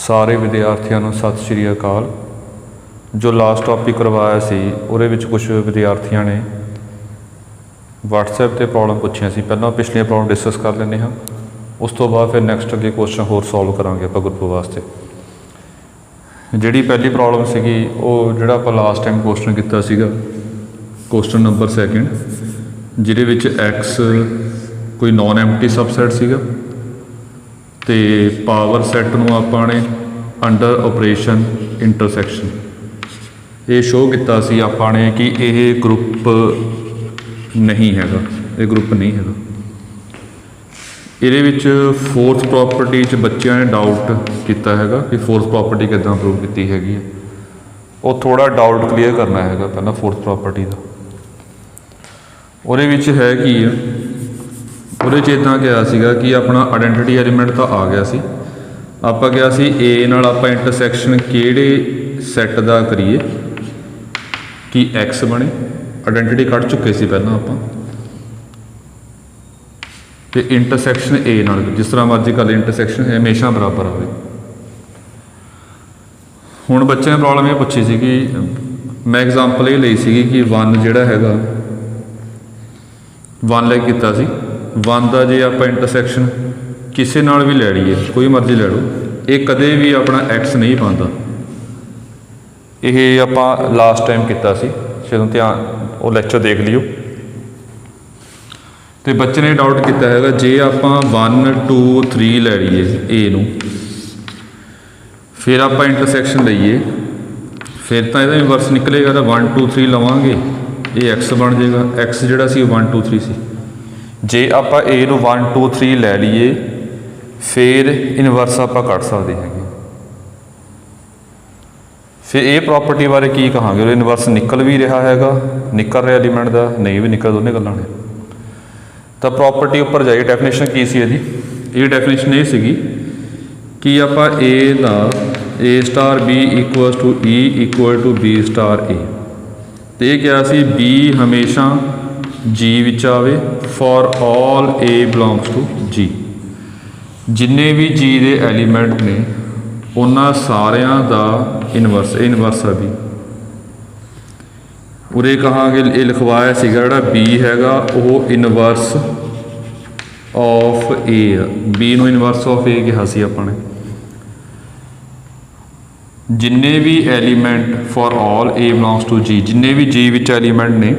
ਸਾਰੇ ਵਿਦਿਆਰਥੀਆਂ ਨੂੰ ਸਤਿ ਸ਼੍ਰੀ ਅਕਾਲ। ਜੋ ਲਾਸਟ ਟੌਪਿਕ ਕਰਵਾਇਆ ਸੀ ਉਹਦੇ ਵਿੱਚ ਕੁਝ ਵਿਦਿਆਰਥੀਆਂ ਨੇ WhatsApp 'ਤੇ ਪ੍ਰੋਬਲਮ ਪੁੱਛੀਆਂ ਸੀ। ਪਹਿਲਾਂ ਪਿਛਲੀਆਂ ਪ੍ਰੋਬਲਮ ਡਿਸਕਸ ਕਰ ਲੈਂਦੇ ਹਾਂ, ਉਸ ਤੋਂ ਬਾਅਦ ਫਿਰ ਨੈਕਸਟ ਅੱਗੇ ਕੁਐਸਚਨ ਹੋਰ ਸੋਲਵ ਕਰਾਂਗੇ ਆਪਾਂ ਗਰੁੱਪ ਵਾਸਤੇ। ਜਿਹੜੀ ਪਹਿਲੀ ਪ੍ਰੋਬਲਮ ਸੀਗੀ ਉਹ ਜਿਹੜਾ ਆਪਾਂ ਲਾਸਟ ਟਾਈਮ ਕੁਐਸਚਨ ਕੀਤਾ ਸੀਗਾ, ਕੁਐਸਚਨ ਨੰਬਰ 2, ਜਿਹਦੇ ਵਿੱਚ x ਕੋਈ ਨੋਨ ਐਮਟੀ ਸਬਸੈਟ ਸੀਗਾ ਅਤੇ ਪਾਵਰ ਸੈੱਟ ਨੂੰ ਆਪਾਂ ਨੇ ਅੰਡਰ ਆਪਰੇਸ਼ਨ ਇੰਟਰਸੈਕਸ਼ਨ ਇਹ ਸ਼ੋਅ ਕੀਤਾ ਸੀ ਆਪਾਂ ਨੇ ਕਿ ਇਹ ਗਰੁੱਪ ਨਹੀਂ ਹੈਗਾ, ਇਹ ਗਰੁੱਪ ਨਹੀਂ ਹੈਗਾ। ਇਹਦੇ ਵਿੱਚ ਫੋਰਥ ਪ੍ਰੋਪਰਟੀ 'ਚ ਬੱਚਿਆਂ ਨੇ ਡਾਊਟ ਕੀਤਾ ਹੈਗਾ ਕਿ ਫੋਰਥ ਪ੍ਰੋਪਰਟੀ ਕਿੱਦਾਂ ਪ੍ਰੂਵ ਕੀਤੀ ਹੈਗੀ ਹੈ। ਉਹ ਥੋੜ੍ਹਾ ਡਾਊਟ ਕਲੀਅਰ ਕਰਨਾ ਹੈਗਾ ਪਹਿਲਾਂ ਫੋਰਥ ਪ੍ਰੋਪਰਟੀ ਦਾ। ਉਹਦੇ ਵਿੱਚ ਹੈ ਕੀ ਆ, ਉਹਦੇ 'ਚ ਇੱਦਾਂ ਕਿਹਾ ਸੀਗਾ ਕਿ ਆਪਣਾ ਆਇਡੈਂਟੀਟੀ ਐਲੀਮੈਂਟ ਤਾਂ ਆ ਗਿਆ ਸੀ, ਆਪਾਂ ਕਿਹਾ ਸੀ A ਨਾਲ ਆਪਾਂ ਇੰਟਰਸੈਕਸ਼ਨ ਕਿਹੜੇ ਸੈੱਟ ਦਾ ਕਰੀਏ ਕਿ X ਬਣੇ। ਆਇਡੈਂਟੀਟੀ ਕੱਢ ਚੁੱਕੇ ਸੀ ਪਹਿਲਾਂ ਆਪਾਂ, ਅਤੇ ਇੰਟਰਸੈਕਸ਼ਨ A ਨਾਲ ਜਿਸ ਤਰ੍ਹਾਂ ਮਰਜ਼ੀ ਕਰ ਇੰਟਰਸੈਕਸ਼ਨ ਹਮੇਸ਼ਾ ਬਰਾਬਰ ਆਵੇ। ਹੁਣ ਬੱਚਿਆਂ ਨੇ ਪ੍ਰੋਬਲਮ ਇਹ ਪੁੱਛੀ ਸੀ ਕਿ ਮੈਂ ਐਗਜ਼ਾਮਪਲ ਇਹ ਲਈ ਸੀਗੀ ਕਿ 1 ਜਿਹੜਾ ਹੈਗਾ 1 ਲੈ ਕੀਤਾ ਸੀ। 1 ਦਾ ਜੇ ਆਪਾਂ ਇੰਟਰਸੈਕਸ਼ਨ ਕਿਸੇ ਨਾਲ ਵੀ ਲੈ ਲਈਏ, ਕੋਈ ਮਰਜ਼ੀ ਲੈ ਲਓ, ਇਹ ਕਦੇ ਵੀ ਆਪਣਾ X ਨਹੀਂ ਪਾਉਂਦਾ। ਇਹ ਆਪਾਂ ਲਾਸਟ ਟਾਈਮ ਕੀਤਾ ਸੀ, ਜਦੋਂ ਧਿਆਨ ਉਹ ਲੈਕਚਰ ਦੇਖ ਲਿਓ। ਅਤੇ ਬੱਚੇ ਨੇ ਡਾਊਟ ਕੀਤਾ ਹੈਗਾ ਜੇ ਆਪਾਂ 1 2 3 ਲੈ ਲਈਏ A ਨੂੰ, ਫਿਰ ਆਪਾਂ ਇੰਟਰਸੈਕਸ਼ਨ ਲਈਏ, ਫਿਰ ਤਾਂ ਇਹਦਾ ਇਨਵਰਸ ਨਿਕਲੇਗਾ। ਤਾਂ 1 2 3 ਲਵਾਂਗੇ, ਇਹ X ਬਣ ਜਾਏਗਾ। X ਜਿਹੜਾ ਸੀ ਉਹ 1 2 3 ਸੀ। ਜੇ ਆਪਾਂ A ਨੂੰ 1 2 3 ਲੈ ਲਈਏ, ਫਿਰ ਇਨਵਰਸ ਆਪਾਂ ਕੱਢ ਸਕਦੇ ਹੈਗੇ। ਫਿਰ ਇਹ ਪ੍ਰੋਪਰਟੀ ਬਾਰੇ ਕੀ ਕਹਾਂਗੇ, ਉਹ ਇਨਵਰਸ ਨਿਕਲ ਵੀ ਰਿਹਾ ਹੈਗਾ, ਨਿਕਲ ਰਿਹਾ ਐਲੀਮੈਂਟ ਦਾ, ਨਹੀਂ ਵੀ ਨਿਕਲ, ਦੋਨੇ ਗੱਲਾਂ ਨੇ। ਤਾਂ ਪ੍ਰੋਪਰਟੀ ਉੱਪਰ ਜਾਈਏ, ਡੈਫੀਨੇਸ਼ਨ ਕੀ ਸੀ ਇਹਦੀ। ਇਹ ਡੈਫੀਨੇਸ਼ਨ ਇਹ ਸੀਗੀ ਕਿ ਆਪਾਂ A ਦਾ A star B equal to E equal to B star A, ਅਤੇ ਇਹ ਕਿਹਾ ਸੀ B ਹਮੇਸ਼ਾ G ਵਿੱਚ ਆਵੇ for all A belongs to G। ਜਿੰਨੇ ਵੀ G ਦੇ ਐਲੀਮੈਂਟ ਨੇ ਉਹਨਾਂ ਸਾਰਿਆਂ ਦਾ ਇਨਵਰਸ, ਇਹ ਇਨਵਰਸ ਆ B। ਉਰੇ ਕਹਾਂਗੇ ਇਹ ਲਿਖਵਾਇਆ ਸੀਗਾ ਜਿਹੜਾ B ਹੈਗਾ ਉਹ ਇਨਵਰਸ ਆਫ A ਆ। B ਨੂੰ ਇਨਵਰਸ ਆਫ A ਕਿਹਾ ਸੀ ਆਪਾਂ ਨੇ। ਜਿੰਨੇ ਵੀ element for all A belongs to G, ਜਿੰਨੇ ਵੀ G ਵਿੱਚ ਐਲੀਮੈਂਟ ਨੇ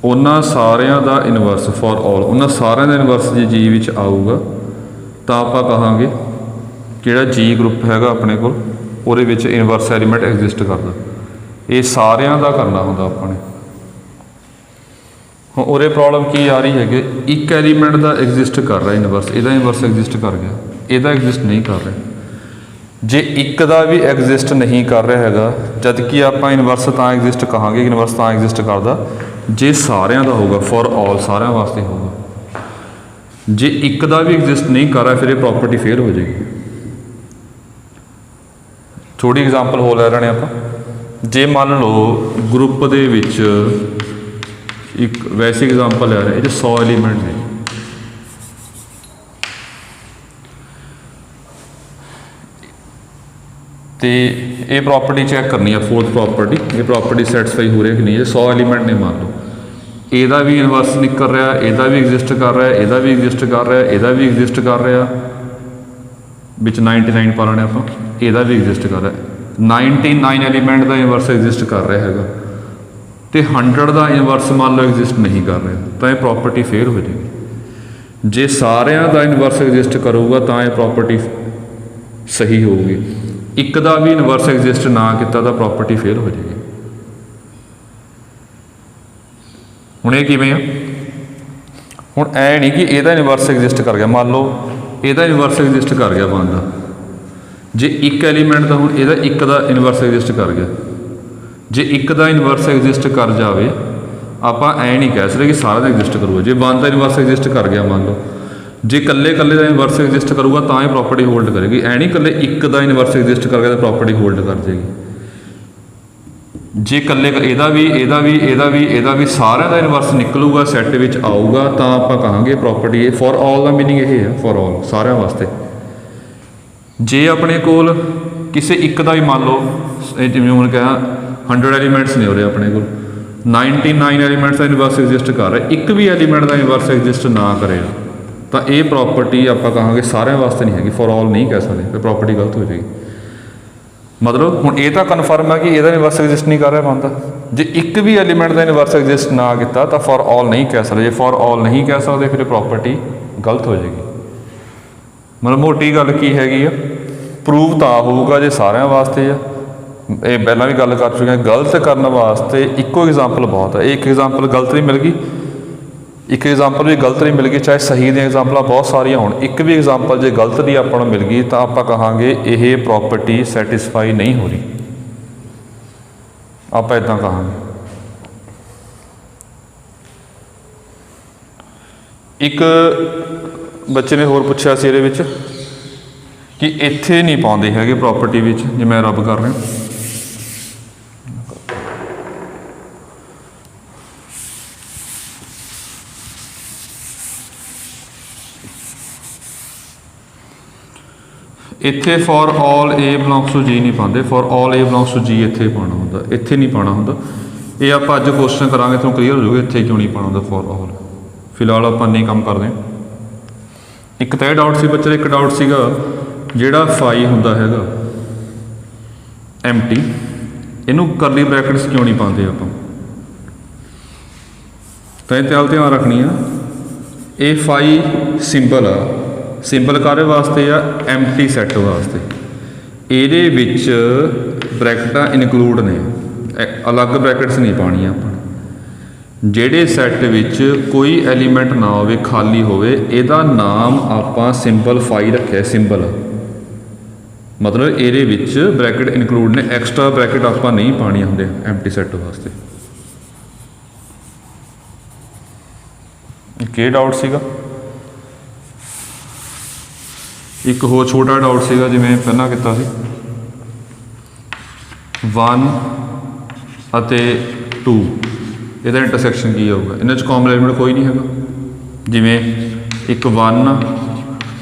ਉਹਨਾਂ ਸਾਰਿਆਂ ਦਾ ਇਨਵਰਸ ਫॉर ਆਲ, ਉਹਨਾਂ ਸਾਰਿਆਂ ਦਾ ਇਨਵਰਸ ਜੇ G ਵਿੱਚ ਆਊਗਾ ਤਾਂ ਆਪਾਂ ਕਹਾਂਗੇ ਜਿਹੜਾ G ਗਰੁੱਪ ਹੈਗਾ ਆਪਣੇ ਕੋਲ ਉਹਦੇ ਵਿੱਚ ਇਨਵਰਸ ਐਲੀਮੈਂਟ ਐਗਜ਼ਿਸਟ ਕਰਦਾ। ਇਹ ਸਾਰਿਆਂ ਦਾ ਕਰਨਾ ਹੁੰਦਾ ਆਪਾਂ ਨੇ। ਹੁਣ ਉਹਦੇ ਪ੍ਰੋਬਲਮ ਕੀ ਆ ਰਹੀ ਹੈਗੀ, ਇੱਕ ਐਲੀਮੈਂਟ ਦਾ ਐਗਜ਼ਿਸਟ ਕਰ ਰਿਹਾ ਇਨਵਰਸ, ਇਹਦਾ ਇਨਵਰਸ ਐਗਜ਼ਿਸਟ ਕਰ ਗਿਆ, ਇਹਦਾ ਐਗਜ਼ਿਸਟ ਨਹੀਂ ਕਰ ਰਿਹਾ। ਜੇ ਇੱਕ ਦਾ ਵੀ ਐਗਜ਼ਿਸਟ ਨਹੀਂ ਕਰ ਰਿਹਾ ਹੈਗਾ, ਜਦ ਕਿ ਆਪਾਂ ਇਨਵਰਸ ਤਾਂ ਐਗਜ਼ਿਸਟ ਕਹਾਂਗੇ, ਇਨਵਰਸ ਤਾਂ ਐਗਜ਼ਿਸਟ ਕਰਦਾ ਜੇ ਸਾਰਿਆਂ ਦਾ ਹੋਊਗਾ, ਫॉर ਆਲ ਸਾਰਿਆਂ ਵਾਸਤੇ ਹੋਊਗਾ। ਜੇ ਇੱਕ ਦਾ ਵੀ ਐਗਜ਼ਿਸਟ ਨਹੀਂ ਕਰ ਰਿਹਾ, ਫਿਰ ਇਹ ਪ੍ਰੋਪਰਟੀ ਫੇਲ ਹੋ ਜਾਏਗੀ। ਥੋੜ੍ਹੀ ਐਗਜ਼ਾਮਪਲ ਹੋ ਲੈ ਰਹੇ ਨੇ ਆਪਾਂ। ਜੇ ਮੰਨ ਲਓ ਗਰੁੱਪ ਦੇ ਵਿੱਚ ਇੱਕ ਵੈਸੀ ਐਗਜ਼ਾਮਪਲ ਲੈ ਰਹੇ, ਇਹ 'ਚ 100 ਐਲੀਮੈਂਟ ਨੇ, ਅਤੇ ਇਹ ਪ੍ਰੋਪਰਟੀ ਚੈੱਕ ਕਰਨੀ ਆ ਫੋਰਥ ਪ੍ਰੋਪਰਟੀ, ਇਹ ਪ੍ਰੋਪਰਟੀ ਸੈਟਿਸਫਾਈ ਹੋ ਰਹੀ ਕਿ ਨਹੀਂ। ਇਹ 100 ਐਲੀਮੈਂਟ ਨੇ ਮੰਨ ਲਓ, ਇਹਦਾ ਵੀ ਇਨਵਰਸ ਨਿਕਲ ਰਿਹਾ, ਇਹਦਾ ਵੀ ਐਗਜ਼ਿਸਟ ਕਰ ਰਿਹਾ, ਇਹਦਾ ਵੀ ਐਗਜ਼ਿਸਟ ਕਰ ਰਿਹਾ, ਇਹਦਾ ਵੀ ਐਗਜ਼ਿਸਟ ਕਰ ਰਿਹਾ, ਵਿੱਚ 99 ਪਾ ਲੈਣੇ ਆਪਾਂ, ਇਹਦਾ ਵੀ ਐਗਜ਼ਿਸਟ ਕਰ ਰਿਹਾ। 99 ਐਲੀਮੈਂਟ ਦਾ ਇਨਵਰਸ ਐਗਜ਼ਿਸਟ ਕਰ ਰਿਹਾ ਹੈਗਾ, ਅਤੇ 100 ਦਾ ਇਨਵਰਸ ਮੰਨ ਲਓ ਐਗਜ਼ਿਸਟ ਨਹੀਂ ਕਰ ਰਿਹਾ, ਤਾਂ ਇਹ ਪ੍ਰੋਪਰਟੀ ਫੇਲ ਹੋ ਜਾਏਗੀ। ਜੇ ਸਾਰਿਆਂ ਦਾ ਇਨਵਰਸ ਐਗਜ਼ਿਸਟ ਕਰੂਗਾ ਤਾਂ ਇਹ ਪ੍ਰੋਪਰਟੀ ਸਹੀ ਹੋਊਗੀ। ਇੱਕ ਦਾ ਵੀ ਇਨਵਰਸ ਐਗਜ਼ਿਸਟ ਨਾ ਕੀਤਾ ਤਾਂ ਪ੍ਰੋਪਰਟੀ ਫੇਲ ਹੋ ਜਾਏਗੀ। ਹੁਣ ਇਹ ਕਿਵੇਂ ਆ, ਹੁਣ ਐ ਨਹੀਂ ਕਿ ਇਹਦਾ ਇਨਵਰਸ ਐਗਜ਼ਿਸਟ ਕਰ ਗਿਆ, ਮੰਨ ਲਓ ਇਹਦਾ ਇਨਵਰਸ ਐਗਜ਼ਿਸਟ ਕਰ ਗਿਆ 1 ਦਾ, ਜੇ ਇੱਕ ਐਲੀਮੈਂਟ ਦਾ, ਹੁਣ ਇਹਦਾ ਇੱਕ ਦਾ ਇਨਵਰਸ ਐਗਜ਼ਿਸਟ ਕਰ ਗਿਆ। ਜੇ ਇੱਕ ਦਾ ਇਨਵਰਸ ਐਗਜ਼ਿਸਟ ਕਰ ਜਾਵੇ, ਆਪਾਂ ਐ ਨਹੀਂ ਕਹਿ ਸਕਦੇ ਕਿ ਸਾਰਿਆਂ ਦਾ ਐਗਜ਼ਿਸਟ ਕਰੂਗਾ। ਜੇ 1 ਦਾ ਇਨਵਰਸ ਐਗਜ਼ਿਸਟ ਕਰ ਗਿਆ ਮੰਨ ਲਓ, ਜੇ ਇਕੱਲੇ ਦਾ ਇਨਵਰਸ ਐਗਜ਼ਿਸਟ ਕਰੂਗਾ ਤਾਂ ਇਹ ਪ੍ਰੋਪਰਟੀ ਹੋਲਡ ਕਰੇਗੀ। ਐ ਨਹੀਂ ਇਕੱਲੇ ਇੱਕ ਦਾ ਇਨਵਰਸ ਐਗਜ਼ਿਸਟ ਕਰ ਗਿਆ ਤਾਂ ਪ੍ਰੋਪਰਟੀ ਹੋਲਡ ਕਰ ਜਾਏਗੀ। ਜੇ ਇਕੱਲੇ ਇਹਦਾ ਵੀ ਸਾਰਿਆਂ ਦਾ ਇਨਵਰਸ ਨਿਕਲੂਗਾ, ਸੈੱਟ ਵਿੱਚ ਆਊਗਾ, ਤਾਂ ਆਪਾਂ ਕਹਾਂਗੇ ਪ੍ਰੋਪਰਟੀ ਇਹ ਫॉर ਆਲ ਦਾ ਮੀਨਿੰਗ ਇਹ ਹੈ, ਫॉर ਆਲ ਸਾਰਿਆਂ ਵਾਸਤੇ। जे अपने कोल किसी एक का भी मान लो जिवें हुण कहा 100 एलीमेंट्स ने उरे अपने कोल 99 एलीमेंट्स का यूनिवर्स एग्जिस्ट कर रहा है, एक भी एलीमेंट का यूनिवर्स एग्जिस्ट ना करेगा तो ये प्रॉपर्टी आप कहांगे सारे वास्ते नहीं हैगी, फॉर ऑल नहीं कह सकते, फिर प्रॉपर्टी गलत हो जाएगी। मतलब हुण ये तो कन्फर्म है कि यदा यूनिवर्स एग्जिस्ट नहीं कर रहा बनता, जे एक भी एलीमेंट का यूनिवर्स एग्जिस्ट ना किया तो फॉर ऑल नहीं कह सकते, जे फॉर ऑल नहीं कह सकते फिर प्रॉपर्टी गलत हो जाएगी। मतलब मोटी गल की हैगी आ, प्रूव तो होगा जे सारे वास्ते आ, ये पहला भी गल कर चुके हैं, गलत करने वास्ते इक्को एग्जाम्पल बहुत है। एक एग्जाम्पल गलत नहीं मिल गई, एक एग्जाम्पल भी गलत नहीं मिल गई, चाहे सही दी एग्जाम्पल बहुत सारिया हो, एक भी एग्जाम्पल जो गलत की आपको मिल गई तो आप कहांगे ये प्रॉपर्टी सैटिस्फाई नहीं हो रही, आप इदा कहांगे। एक बच्चे ने होर पूछा सी ये कि इत्थे नहीं पाते है प्रॉपर्टी में, जो मैं रब कर रहा इत्थे for all A belongs to g नहीं पाते, for all A belongs to g इत्थे पाना होंदा, इत्थे नहीं पाना होंदा। ये आप अज क्वेश्चन करांगे तो क्लीयर हो जाऊगा इत्थे क्यों नहीं पाना होंदा फॉर ऑल। फिलहाल आप नहीं काम करते। एक तो यह डाउट सी बच्चे, एक डाउट सीगा जिहड़ा फाई हुंदा हैगा एम्प्टी, इनू करली ब्रैकेट्स क्यों नहीं पाते आप, तो ये ध्यान रखनी है। ये फाई सिंबल आ, सिंबल कारे वास्ते आ, एम्प्टी सैट वास्ते। ये ब्रैकेटां इनकलूड ने, अलग ब्रैकेट्स नहीं पानियां अपन। ਜਿਹੜੇ सैट विच कोई एलीमेंट ना हो खाली होवे, ਇਹਦਾ नाम ਆਪਾਂ सिंबल फाई रखे, सिंबल मतलब ਇਹਦੇ ਵਿੱਚ ब्रैकेट इनकलूड ने, एक्सट्रा ब्रैकेट ਆਪਾਂ नहीं पानी ਹੁੰਦੇ एम्प्टी सैट वास्ते। ਕੀ डाउट ਸੀਗਾ? एक होर छोटा डाउट ਸੀਗਾ ਜਿਵੇਂ ਪਹਿਲਾਂ ਕੀਤਾ ਸੀ 1 ਅਤੇ 2 ਇਹਦਾ ਇੰਟਰਸੈਕਸ਼ਨ ਕੀ ਆਊਗਾ, ਇਹਨਾਂ 'ਚ ਕਾਮਨ ਐਲੀਮੈਂਟ ਕੋਈ ਨਹੀਂ ਹੈਗਾ। ਜਿਵੇਂ ਇੱਕ 1 ਆ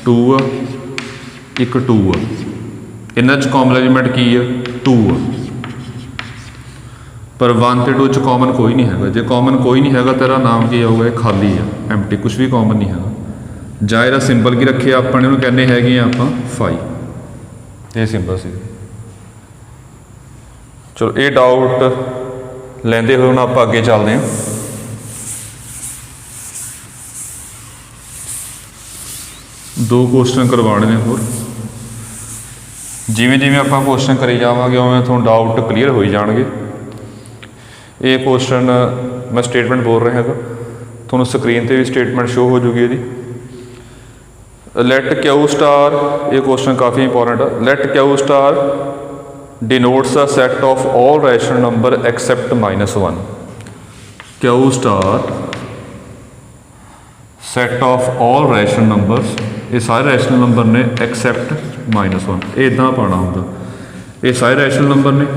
2 ਆ ਇੱਕ 2 ਆ, ਇਹਨਾਂ 'ਚ ਕਾਮਨ ਐਲੀਮੈਂਟ ਕੀ ਆ 2 ਆ, ਪਰ 1 ਤੇ 2 'ਚ ਕਾਮਨ ਕੋਈ ਨਹੀਂ ਹੈਗਾ। ਜੇ ਕਾਮਨ ਕੋਈ ਨਹੀਂ ਹੈਗਾ ਤੇਰਾ ਨਾਮ ਕੀ ਆਊਗਾ, ਇਹ ਖਾਲੀ ਆ, ਐਮਟੀ, ਕੁਛ ਵੀ ਕਾਮਨ ਨਹੀਂ ਹੈਗਾ। ਜਾਂ ਇਹਦਾ ਸਿੰਬਲ ਕੀ ਰੱਖਿਆ ਆਪਾਂ ਨੇ, ਉਹਨੂੰ ਕਹਿੰਦੇ ਹੈਗੇ ਆ ਆਪਾਂ ਫਾਈ, ਇਹ ਸਿੰਬਲ ਸੀ। ਚਲੋ ਇਹ ਡਾਊਟ ਲੈਂਦੇ ਹੋਏ ਹੁਣ ਆਪਾਂ ਅੱਗੇ ਚੱਲਦੇ ਹਾਂ। ਦੋ ਕੁਐਸਚਨ ਕਰਵਾਉਣੇ ਨੇ ਹੋਰ, ਜਿਵੇਂ ਜਿਵੇਂ ਆਪਾਂ ਕੁਐਸਚਨ ਕਰੀ ਜਾਵਾਂਗੇ ਉਵੇਂ ਤੁਹਾਨੂੰ ਡਾਊਟ ਕਲੀਅਰ ਹੋਈ ਜਾਣਗੇ। ਇਹ ਕੁਐਸਚਨ ਮੈਂ ਸਟੇਟਮੈਂਟ ਬੋਲ ਰਿਹਾ ਹੈਗਾ, ਤੁਹਾਨੂੰ ਸਕਰੀਨ ਤੇ ਵੀ ਸਟੇਟਮੈਂਟ ਸ਼ੋ ਹੋ ਜੂਗੀ ਇਹਦੀ। ਲੈਟ ਕਿਊ ਸਟਾਰ, ਇਹ ਕੁਐਸਚਨ ਕਾਫੀ ਇੰਪੋਰਟੈਂਟ ਆ। Let Q star denotes a set of all rational number except -1। Q star set of all rational numbers, ये सारे रैशनल नंबर ने except -1। ये इदां पाना होंदा, ये सारे रैशनल नंबर ने,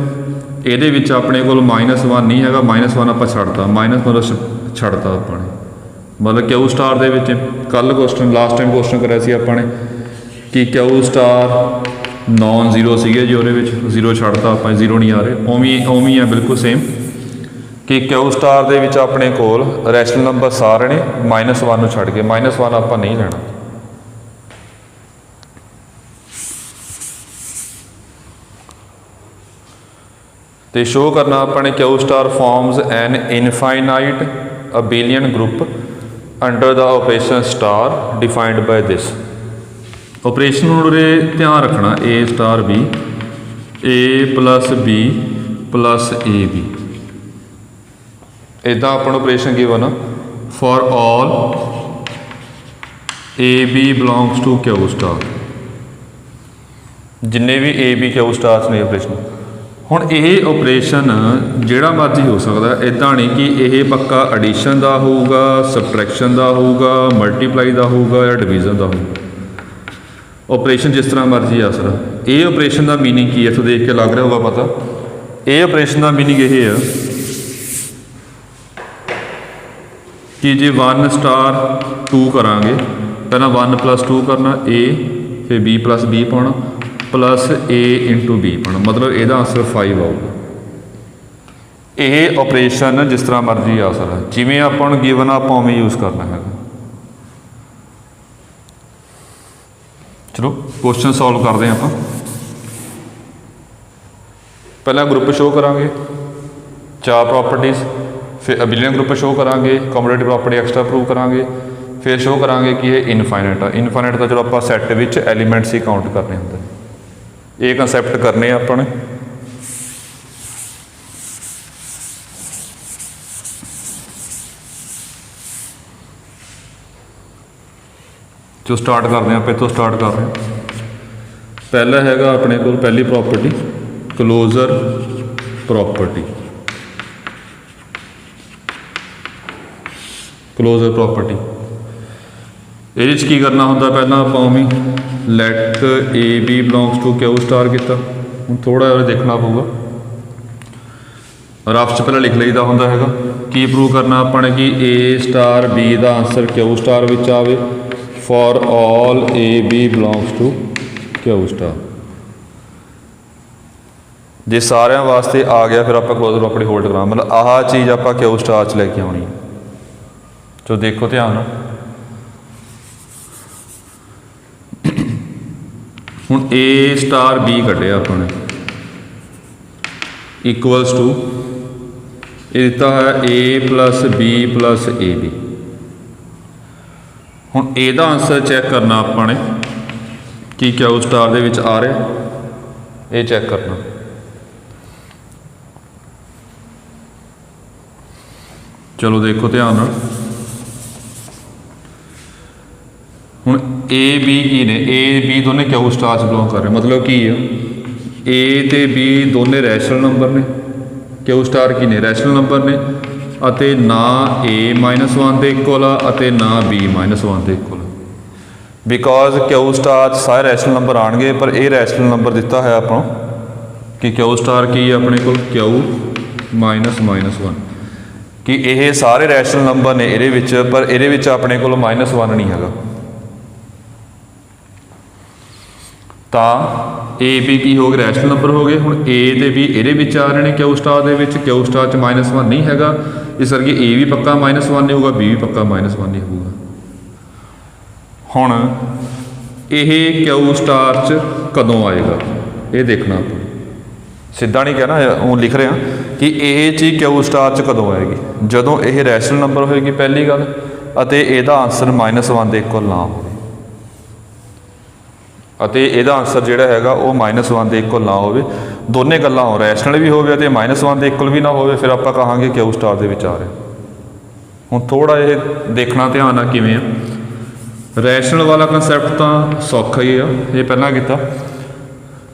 ਇਹਦੇ ਵਿੱਚ ਆਪਣੇ ਕੋਲ -1 नहीं हैगा, -1 ਆਪਾਂ ਛੱਡਤਾ, माइनस मतलब ਛੱਡਤਾ ਆਪਾਂ ਨੇ। मतलब क्यू स्टार ਦੇ ਵਿੱਚ ਕੱਲ ਕੁਐਸਚਨ ਲਾਸਟ ਟਾਈਮ ਕੁਐਸਚਨ ਕਰਿਆ ਸੀ ਆਪਾਂ ਨੇ ਕਿ क्यू स्टार नॉन जीरो सीगे जी, ਉਹਦੇ ਵਿੱਚ ਜ਼ੀਰੋ ਛੱਡਤਾ ਆਪਾਂ, ਜ਼ੀਰੋ ਨਹੀਂ ਆ ਰਹੇ। ਉਵੇਂ ਆ ਬਿਲਕੁਲ ਸੇਮ ਕਿ ਕਿਊ ਸਟਾਰ ਦੇ ਵਿੱਚ ਆਪਣੇ ਕੋਲ ਰੈਸ਼ਨਲ ਨੰਬਰ ਸਾਰੇ ਨੇ -1 ਨੂੰ ਛੱਡ ਕੇ, -1 ਆਪਾਂ ਨਹੀਂ ਲੈਣਾ। ਤੇ ਸ਼ੋ ਕਰਨਾ ਆਪਾਂ ਨੇ q star forms an infinite abelian group under the operation star defined by this. Operation उरे ध्यान रखना, a star b, a plus B plus A b, इदा अपन ऑपरेशन की बना for all A B belongs to Q star, जिन्ने भी a b q stars ने ऑपरेशन। हुण ये ऑपरेशन जिहड़ा मर्जी हो सकता, इदा नहीं कि यह पक्का एडिशन का होऊगा, सबट्रैक्शन का होऊगा, मल्टीप्लाई का होऊगा या डिवीजन का होऊगा। ऑपरेशन जिस तरह मर्जी आ सकता। ये ऑपरेशन का मीनिंग की है, इत्थों देख के लग रहा होगा पता। ये ऑपरेशन का मीनिंग ये है कि जे 1 स्टार 2 करांगे, पहला 1 + 2 करना, ए फिर बी + बी पाना, प्लस ए इंटू बी बनना, मतलब ਇਹਦਾ ਆਨਸਰ 5 ਆਊਗਾ। ਇਹ ਆਪਰੇਸ਼ਨ ਜਿਸ ਤਰ੍ਹਾਂ ਮਰਜ਼ੀ ਆ ਸਕਦਾ, ਜਿਵੇਂ ਆਪਾਂ ਨੂੰ ਗਿਵਨ ਆਪਾਂ ਉਵੇਂ ਯੂਜ਼ ਕਰਨਾ ਹੈਗਾ। ਚਲੋ ਕੁਐਸਚਨ ਸੋਲਵ ਕਰਦੇ ਹਾਂ ਆਪਾਂ। ਪਹਿਲਾਂ ਗਰੁੱਪ ਸ਼ੋ ਕਰਾਂਗੇ 4 ਪ੍ਰੋਪਰਟੀਜ਼, ਫਿਰ ਅਬਿਲੀਅਨ ਗਰੁੱਪ ਸ਼ੋ ਕਰਾਂਗੇ, ਕੰਪੋਨੈਂਟ ਪ੍ਰੋਪਰਟੀ ਐਕਸਟਰਾ ਪ੍ਰੂਵ ਕਰਾਂਗੇ, ਫਿਰ ਸ਼ੋ ਕਰਾਂਗੇ ਕਿ ਇਹ ਇਨਫਾਈਨਾਈਟ ਆ। ਇਨਫਾਈਨਾਈਟ ਤਾਂ ਚਲੋ ਆਪਾਂ ਸੈੱਟ ਵਿੱਚ ਐਲੀਮੈਂਟਸ ਹੀ ਕਾਊਂਟ ਕਰਨੇ ਹੁੰਦੇ, ਇਹ ਕੰਸੈਪਟ ਕਰਨੇ ਆ ਆਪਾਂ ਨੇ। ਜੋ ਸਟਾਰਟ ਕਰਦੇ ਹਾਂ ਆਪਾਂ, ਇੱਥੋਂ ਸਟਾਰਟ ਕਰ ਰਹੇ ਹਾਂ। ਪਹਿਲਾ ਹੈਗਾ ਆਪਣੇ ਕੋਲ ਪਹਿਲੀ property closure property. Closure property ਇਹਦੇ 'ਚ ਕੀ ਕਰਨਾ ਹੁੰਦਾ, ਪਹਿਲਾਂ ਆਪਾਂ ਉਵੇਂ let A B belongs to Q star ਕੀਤਾ। ਹੁਣ ਥੋੜ੍ਹਾ ਜਿਹਾ ਦੇਖਣਾ ਪਊਗਾ, ਰਫ 'ਚ ਪਹਿਲਾਂ ਲਿਖ ਲਈਦਾ ਹੁੰਦਾ ਹੈਗਾ। ਕੀ ਪ੍ਰੂਵ ਕਰਨਾ ਆਪਾਂ ਨੇ ਕਿ ਏ ਸਟਾਰ ਬੀ ਦਾ ਆਨਸਰ ਕਿਊ ਸਟਾਰ ਵਿੱਚ ਆਵੇ for all A B belongs to Q star. जे सारे वास्ते आ गया फिर आप क्लोजर प्रॉपर्टी होल्ड करा, मतलब आह चीज़ आप क्यू स्टार च लेके आनी है। जो देखो ध्यान हुण ए स्टार बी कढ़िया अपने इक्वल्स टू ये दिता है a plus B plus A b. ਹੁਣ ਇਹਦਾ ਆਨਸਰ ਚੈੱਕ ਕਰਨਾ ਆਪਾਂ ਨੇ ਕਿ ਕਿਊ ਸਟਾਰ ਦੇ ਵਿੱਚ ਆ ਰਿਹਾ, ਇਹ ਚੈੱਕ ਕਰਨਾ। ਚਲੋ ਦੇਖੋ ਧਿਆਨ ਨਾਲ। ਹੁਣ ਏ ਬੀ ਕੀ ਨੇ, ਏ ਬੀ ਦੋਨੇ ਕਿਊ ਸਟਾਰ 'ਚ ਬਿਲੋਂਗ ਕਰ ਰਹੇ, ਮਤਲਬ ਕੀ ਆ ਏ ਤੇ ਬੀ ਦੋਨੇ ਰੈਸ਼ਨਲ ਨੰਬਰ ਨੇ, ਕਿਊ ਸਟਾਰ ਕੀ ਨੇ ਰੈਸ਼ਨਲ ਨੰਬਰ ਨੇ, ਅਤੇ ਨਾ A-1 ਦੇ ਇਕੁਅਲ ਆ ਅਤੇ ਨਾ B-1 ਦੇ ਇਕੁਅਲ। ਬਿਕੋਜ਼ ਕਿਊ ਸਟਾਰ 'ਚ ਸਾਰੇ ਰੈਸ਼ਨਲ ਨੰਬਰ ਆਉਣਗੇ, ਪਰ ਇਹ ਰੈਸ਼ਨਲ ਨੰਬਰ ਦਿੱਤਾ ਹੈ ਆਪਾਂ ਕਿ ਕਿਊ ਸਟਾਰ ਕੀ ਹੈ ਆਪਣੇ ਕੋਲ Q-1, ਕਿ ਇਹ ਸਾਰੇ ਰੈਸ਼ਨਲ ਨੰਬਰ ਨੇ ਇਹਦੇ ਵਿੱਚ, ਪਰ ਇਹਦੇ ਵਿੱਚ ਆਪਣੇ ਕੋਲ -1 ਨਹੀਂ ਹੈਗਾ। ਤਾਂ ਏ ਬੀ ਕੀ ਹੋ ਗਏ ਰੈਸ਼ਨਲ ਨੰਬਰ ਹੋ ਗਏ। ਹੁਣ ਏ ਤੇ ਬੀ ਇਹਦੇ ਵਿੱਚ ਆ ਰਹੇ ਨੇ ਕਿਊ ਸਟਾਰ ਦੇ ਵਿੱਚ, ਕਿਊ ਸਟਾਰ 'ਚ -1 ਨਹੀਂ ਹੈਗਾ, ਇਸ ਕਰਕੇ ਏ ਵੀ ਪੱਕਾ -1 ਨਹੀਂ ਹੋਊਗਾ, ਬੀ ਵੀ ਪੱਕਾ -1 ਨਹੀਂ ਹੋਊਗਾ। ਹੁਣ ਇਹ ਕਿਊ ਸਟਾਰ 'ਚ ਕਦੋਂ ਆਏਗਾ ਇਹ ਦੇਖਣਾ ਆਪਾਂ, ਸਿੱਧਾ ਨਹੀਂ ਕਹਿਣਾ, ਉਹ ਲਿਖ ਰਿਹਾ ਕਿ ਇਹ ਚੀਜ਼ ਕਿਊ ਸਟਾਰ 'ਚ ਕਦੋਂ ਆਏਗੀ, ਜਦੋਂ ਇਹ ਰੈਸ਼ਨਲ ਨੰਬਰ ਹੋਏਗੀ ਪਹਿਲੀ ਗੱਲ, ਅਤੇ ਇਹਦਾ ਆਨਸਰ -1 ਦੇ ਇਕੁਅਲ ਨਾ ਹੋਵੇ, ਅਤੇ ਇਹਦਾ ਆਨਸਰ ਜਿਹੜਾ ਹੈਗਾ ਉਹ -1 ਦੇ ਇਕੁਅਲ ਨਾ ਹੋਵੇ। ਦੋਨੇ ਗੱਲਾਂ ਹੋ, ਰੈਸ਼ਨਲ ਵੀ ਹੋਵੇ ਅਤੇ -1 ਦੇ ਇਕੁਅਲ ਵੀ ਨਾ ਹੋਵੇ, ਫਿਰ ਆਪਾਂ ਕਹਾਂਗੇ ਕਿਊ ਸਟਾਰ ਦੇ ਵਿੱਚ ਆ ਰਿਹਾ। ਹੁਣ ਥੋੜ੍ਹਾ ਇਹ ਦੇਖਣਾ ਧਿਆਨ ਨਾਲ ਕਿਵੇਂ ਆ। ਰੈਸ਼ਨਲ ਵਾਲਾ ਕੰਸੈਪਟ ਤਾਂ ਸੌਖਾ ਹੀ ਆ, ਇਹ ਪਹਿਲਾਂ ਕੀਤਾ,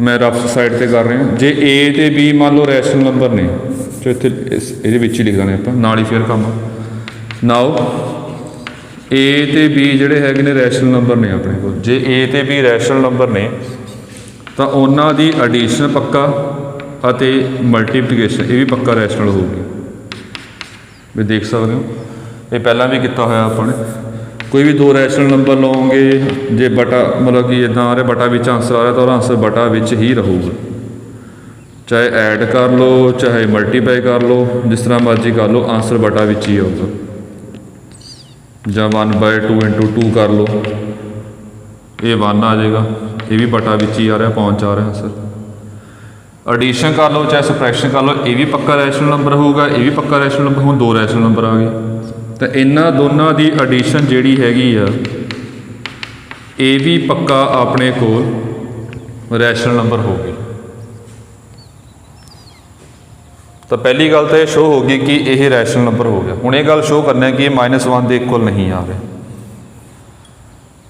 ਮੈਂ ਰਫ ਸਾਈਡ 'ਤੇ ਕਰ ਰਿਹਾ। ਜੇ ਏ ਅਤੇ ਬੀ ਮੰਨ ਲਓ ਰੈਸ਼ਨਲ ਨੰਬਰ ਨੇ, ਜੋ ਇੱਥੇ ਇਹਦੇ ਵਿੱਚ ਹੀ ਲਿਖ ਦਾਂਗੇ ਆਪਾਂ, ਨਾਲ ਹੀ ਫੇਰ ਕੰਮ ਨਾਓ ਏ ਅਤੇ ਬੀ ਜਿਹੜੇ ਹੈਗੇ ਨੇ ਰੈਸ਼ਨਲ ਨੰਬਰ ਨੇ ਆਪਣੇ ਕੋਲ। ਜੇ ਏ ਅਤੇ ਬੀ ਰੈਸ਼ਨਲ ਨੰਬਰ ਨੇ ਤਾਂ ਉਹਨਾਂ ਦੀ ਐਡੀਸ਼ਨ ਪੱਕਾ ਅਤੇ ਮਲਟੀਪਲੀਕੇਸ਼ਨ ਇਹ ਵੀ ਪੱਕਾ ਰੈਸ਼ਨਲ ਹੋਊਗੀ। ਵੀ ਦੇਖ ਸਕਦੇ ਹੋ, ਇਹ ਪਹਿਲਾਂ ਵੀ ਕੀਤਾ ਹੋਇਆ ਆਪਾਂ ਨੇ। ਕੋਈ ਵੀ ਦੋ ਰੈਸ਼ਨਲ ਨੰਬਰ ਲਓਗੇ, ਜੇ ਬਟਾ ਮਤਲਬ ਕਿ ਇੱਦਾਂ ਆ ਰਿਹਾ ਬਟਾ ਵਿੱਚ ਆਨਸਰ ਆ ਰਿਹਾ, ਤਾਂ ਉਹਦਾ ਆਨਸਰ ਬਟਾ ਵਿੱਚ ਹੀ ਰਹੂਗਾ, ਚਾਹੇ ਐਡ ਕਰ ਲਓ ਚਾਹੇ ਮਲਟੀਪਲਾਈ ਕਰ ਲਓ, ਜਿਸ ਤਰ੍ਹਾਂ ਮਰਜ਼ੀ ਕਰ ਲਓ, ਆਨਸਰ ਬਟਾ ਵਿੱਚ ਹੀ ਆਊਗਾ। ਜਾਂ 1/2 × 2 ਕਰ ਲਓ, ਇਹ 1 ਆ ਜਾਏਗਾ, ਇਹ ਵੀ ਬਟਾ ਵਿੱਚ ਹੀ ਆ ਰਿਹਾ, ਪਹੁੰਚ ਆ ਰਿਹਾ ਆਨਸਰ। ਐਡੀਸ਼ਨ ਕਰ ਲਓ ਚਾਹੇ ਸਬਟ੍ਰੈਕਸ਼ਨ ਕਰ ਲਓ, ਇਹ ਵੀ ਪੱਕਾ ਰੈਸ਼ਨਲ ਨੰਬਰ ਹੋਊਗਾ, ਇਹ ਵੀ ਪੱਕਾ ਰੈਸ਼ਨਲ ਨੰਬਰ। ਹੁਣ ਦੋ ਰੈਸ਼ਨਲ ਨੰਬਰ ਆ ਗਏ, ਤਾਂ ਇਹਨਾਂ ਦੋਨਾਂ ਦੀ ਐਡੀਸ਼ਨ ਜਿਹੜੀ ਹੈਗੀ ਆ ਇਹ ਵੀ ਪੱਕਾ ਆਪਣੇ ਕੋਲ ਰੈਸ਼ਨਲ ਨੰਬਰ ਹੋਊਗੀ। ਤਾਂ ਪਹਿਲੀ ਗੱਲ ਤਾਂ ਇਹ ਸ਼ੋ ਹੋ ਗਈ ਕਿ ਇਹ ਰੈਸ਼ਨਲ ਨੰਬਰ ਹੋ ਗਿਆ। ਹੁਣ ਇਹ ਗੱਲ ਸ਼ੋ ਕਰਨਾ ਕਿ ਇਹ -1 ਦੇ ਇਕੁਅਲ ਨਹੀਂ ਆ ਰਿਹਾ।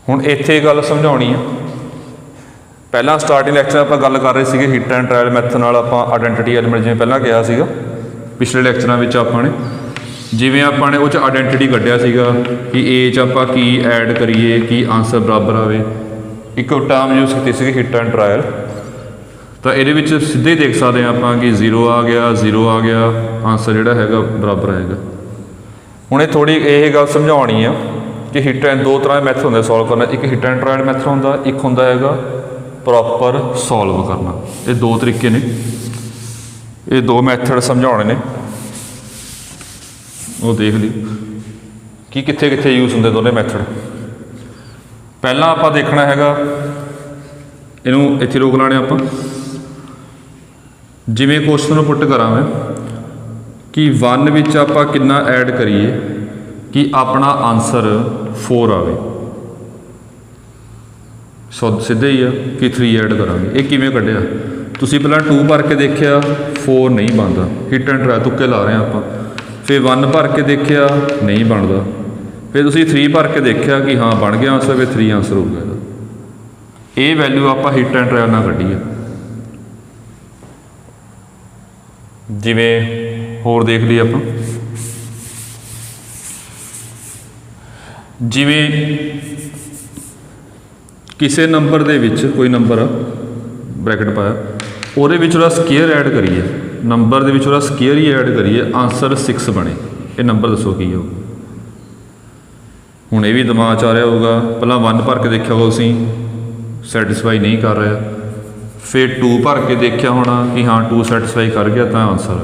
ਹੁਣ ਇੱਥੇ ਗੱਲ ਸਮਝਾਉਣੀ ਆ, ਪਹਿਲਾਂ ਸਟਾਰਟਿੰਗ ਲੈਕਚਰ ਆਪਾਂ ਗੱਲ ਕਰ ਰਹੇ ਸੀਗੇ ਹਿੱਟ ਐਂਡ ਟ੍ਰਾਇਲ ਮੈਥਡ ਨਾਲ, ਆਪਾਂ ਆਇਡੈਂਟੀਟੀ ਐਲੀਮੈਂਟ ਜਿਵੇਂ ਪਹਿਲਾਂ ਕਿਹਾ ਸੀਗਾ ਪਿਛਲੇ ਲੈਕਚਰਾਂ ਵਿੱਚ ਆਪਾਂ ਨੇ, ਜਿਵੇਂ ਆਪਾਂ ਨੇ ਉਹ 'ਚ ਆਇਡੈਂਟੀਟੀ ਕੱਢਿਆ ਸੀਗਾ ਕਿ ਏ 'ਚ ਆਪਾਂ ਕੀ ਐਡ ਕਰੀਏ ਕਿ ਆਨਸਰ ਬਰਾਬਰ ਆਵੇ। ਇੱਕ ਟਰਮ ਯੂਜ਼ ਕੀਤੀ ਸੀਗੀ ਹਿੱਟ ਐਂਡ ਟ੍ਰਾਇਲ, ਤਾਂ ਇਹਦੇ ਵਿੱਚ ਸਿੱਧੇ ਹੀ ਦੇਖ ਸਕਦੇ ਹਾਂ ਆਪਾਂ ਕਿ 0 ਆ ਗਿਆ, 0 ਆ ਗਿਆ, ਆਨਸਰ ਜਿਹੜਾ ਹੈਗਾ ਬਰਾਬਰ ਆਏਗਾ। ਹੁਣ ਇਹ ਥੋੜ੍ਹੀ ਇਹ ਗੱਲ ਸਮਝਾਉਣੀ ਆ ਕਿ ਹਿੱਟ ਐਂਡ ਦੋ ਤਰ੍ਹਾਂ ਦੇ ਮੈਥਡ ਹੁੰਦੇ ਸੋਲਵ ਕਰਨਾ, ਇੱਕ ਹਿੱਟ ਐਂਡ ਟ੍ਰਾਇਲ ਮੈਥਡ ਹੁੰਦਾ, ਇੱਕ ਹੁੰਦਾ ਹੈਗਾ ਪ੍ਰੋਪਰ ਸੋਲਵ ਕਰਨਾ। ਇਹ ਦੋ ਤਰੀਕੇ ਨੇ, ਇਹ ਦੋ ਮੈਥਡ ਸਮਝਾਉਣੇ ਨੇ, ਉਹ ਦੇਖ ਲਈ ਕਿ ਕਿੱਥੇ ਕਿੱਥੇ ਯੂਜ਼ ਹੁੰਦੇ ਦੋਨੇ ਮੈਥਡ। ਪਹਿਲਾਂ ਆਪਾਂ ਦੇਖਣਾ ਹੈਗਾ, ਇਹਨੂੰ ਇੱਥੇ ਰੋਕ ਲਾਣੇ ਆਪਾਂ। ਜਿਵੇਂ ਕੁਐਸਚਨ ਨੂੰ ਪੁੱਟ ਕਰਾਂ ਮੈਂ ਕਿ 1 ਵਿੱਚ ਆਪਾਂ ਕਿੰਨਾ ਐਡ ਕਰੀਏ ਕਿ ਆਪਣਾ ਆਨਸਰ 4 ਆਵੇ। ਸੋ ਸਿੱਧੇ ਹੀ ਆ ਕਿ 3 ਐਡ ਕਰਾਂਗੇ। ਇਹ ਕਿਵੇਂ ਕੱਢਿਆ? ਤੁਸੀਂ ਪਹਿਲਾਂ 2 ਭਰ ਕੇ ਦੇਖਿਆ 4 ਨਹੀਂ ਬਣਦਾ, ਹਿੱਟ ਐਂਡ ਟਰਾਈ ਤੁੱਕੇ ਲਾ ਰਹੇ ਹਾਂ ਆਪਾਂ। ਫਿਰ 1 ਭਰ ਕੇ ਦੇਖਿਆ ਨਹੀਂ ਬਣਦਾ, ਫਿਰ ਤੁਸੀਂ 3 ਭਰ ਕੇ ਦੇਖਿਆ ਕਿ ਹਾਂ ਬਣ ਗਿਆ ਆਨਸਰ, ਫਿਰ 3 ਆਨਸਰ ਹੋ ਗਿਆ ਇਹਦਾ। ਇਹ ਵੈਲਿਊ ਆਪਾਂ ਹਿੱਟ ਐਂਡ ਟਰਾਈ ਨਾਲ ਕੱਢੀ ਆ। ਜਿਵੇਂ ਹੋਰ ਦੇਖ ਲਈ ਆਪਾਂ, ਜਿਵੇਂ ਕਿਸੇ ਨੰਬਰ ਦੇ ਵਿੱਚ ਕੋਈ ਨੰਬਰ ਆ ਬ੍ਰੈਕਟ ਪਾਇਆ, ਉਹਦੇ ਵਿੱਚ ਉਹਦਾ ਸਕੇਅਰ ਐਡ ਕਰੀਏ, ਨੰਬਰ ਦੇ ਵਿੱਚ ਉਹਦਾ ਸਕੇਅਰ ਹੀ ਐਡ ਕਰੀਏ, ਆਨਸਰ 6 ਬਣੇ। ਇਹ ਨੰਬਰ ਦੱਸੋ ਕੀ ਹੋ? ਹੁਣ ਇਹ ਵੀ ਦਿਮਾਗ 'ਚ ਆ ਰਿਹਾ ਹੋਊਗਾ, ਪਹਿਲਾਂ 1 ਭਰ ਕੇ ਦੇਖਿਆ ਹੋਊ ਤੁਸੀਂ, ਸੈਟਿਸਫਾਈ ਨਹੀਂ ਕਰ ਰਿਹਾ, ਫਿਰ 2 ਭਰ ਕੇ ਦੇਖਿਆ ਹੋਣਾ ਕਿ ਹਾਂ 2 ਸੈਟਿਸਫਾਈ ਕਰ ਗਿਆ ਤਾਂ ਆਨਸਰ।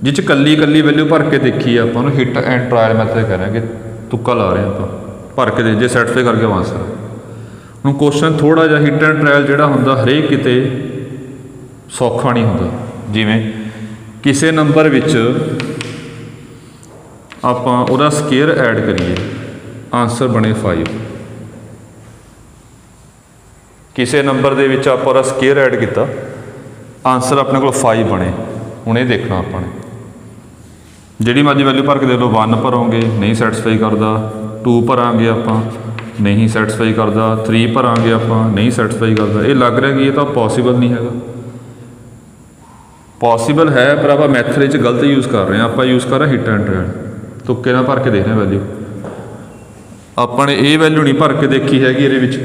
ਜਿਹ 'ਚ ਕੱਲੀ ਵੈਲਿਊ ਭਰ ਕੇ ਦੇਖੀ ਆਪਾਂ ਉਹਨੂੰ ਹਿੱਟ ਐਂਡ ਟਰਾਇਲ ਮੈਥਡ ਕਰਾਂਗੇ, ਤੁੱਕਾ ਲਾ ਰਹੇ ਆਪਾਂ, ਭਰ ਕੇ ਦੇ ਜੇ ਸੈਟਿਸਫਾਈ ਕਰ ਗਿਆ ਆਨਸਰ। ਹੁਣ ਕੁਐਸਚਨ ਥੋੜ੍ਹਾ ਜਿਹਾ ਹਿੱਟ ਐਂਡ ਟਰਾਇਲ ਜਿਹੜਾ ਹੁੰਦਾ ਹਰੇਕ ਕਿਤੇ ਸੌਖਾ ਨਹੀਂ ਹੁੰਦਾ। ਜਿਵੇਂ ਕਿਸੇ ਨੰਬਰ ਵਿੱਚ ਆਪਾਂ ਉਹਦਾ ਸਕੇਅਰ ਐਡ ਕਰੀਏ, ਆਨਸਰ ਬਣੇ 5। ਕਿਸੇ ਨੰਬਰ ਦੇ ਵਿੱਚ ਆਪਾਂ ਉਹਦਾ ਸਕੇਅਰ ਐਡ ਕੀਤਾ, ਆਨਸਰ ਆਪਣੇ ਕੋਲ 5 ਬਣੇ। ਹੁਣ ਇਹ ਦੇਖਣਾ ਆਪਾਂ ਨੇ, ਜਿਹੜੀ ਮਰਜ਼ੀ ਵੈਲਿਊ ਭਰ ਕੇ ਦੇ ਲਓ। 1 ਭਰੋਂਗੇ ਨਹੀਂ ਸੈਟਿਸਫਾਈ ਕਰਦਾ, 2 ਭਰਾਂਗੇ ਆਪਾਂ ਨਹੀਂ ਸੈਟਿਸਫਾਈ ਕਰਦਾ, 3 ਭਰਾਂਗੇ ਆਪਾਂ ਨਹੀਂ ਸੈਟਿਸਫਾਈ ਕਰਦਾ। ਇਹ ਲੱਗ ਰਿਹਾ ਕਿ ਇਹ ਤਾਂ ਪੋਸੀਬਲ ਨਹੀਂ ਹੈਗਾ। ਪੋਸੀਬਲ ਹੈ ਪਰ ਆਪਾਂ ਮੈਥਡ 'ਚ ਗਲਤ ਯੂਜ਼ ਕਰ ਰਹੇ ਹਾਂ। ਆਪਾਂ ਯੂਜ਼ ਕਰ ਰਹੇ ਹਿੱਟ ਐਂਡ ਟਰਾਇਲ, ਤੁੱਕੇ ਨਾਲ ਭਰ ਕੇ ਦੇਖ ਰਹੇ ਵੈਲਿਊ। ਆਪਾਂ ਨੇ ਇਹ ਵੈਲਿਊ ਨਹੀਂ ਭਰ ਕੇ ਦੇਖੀ ਹੈਗੀ ਇਹਦੇ ਵਿੱਚ।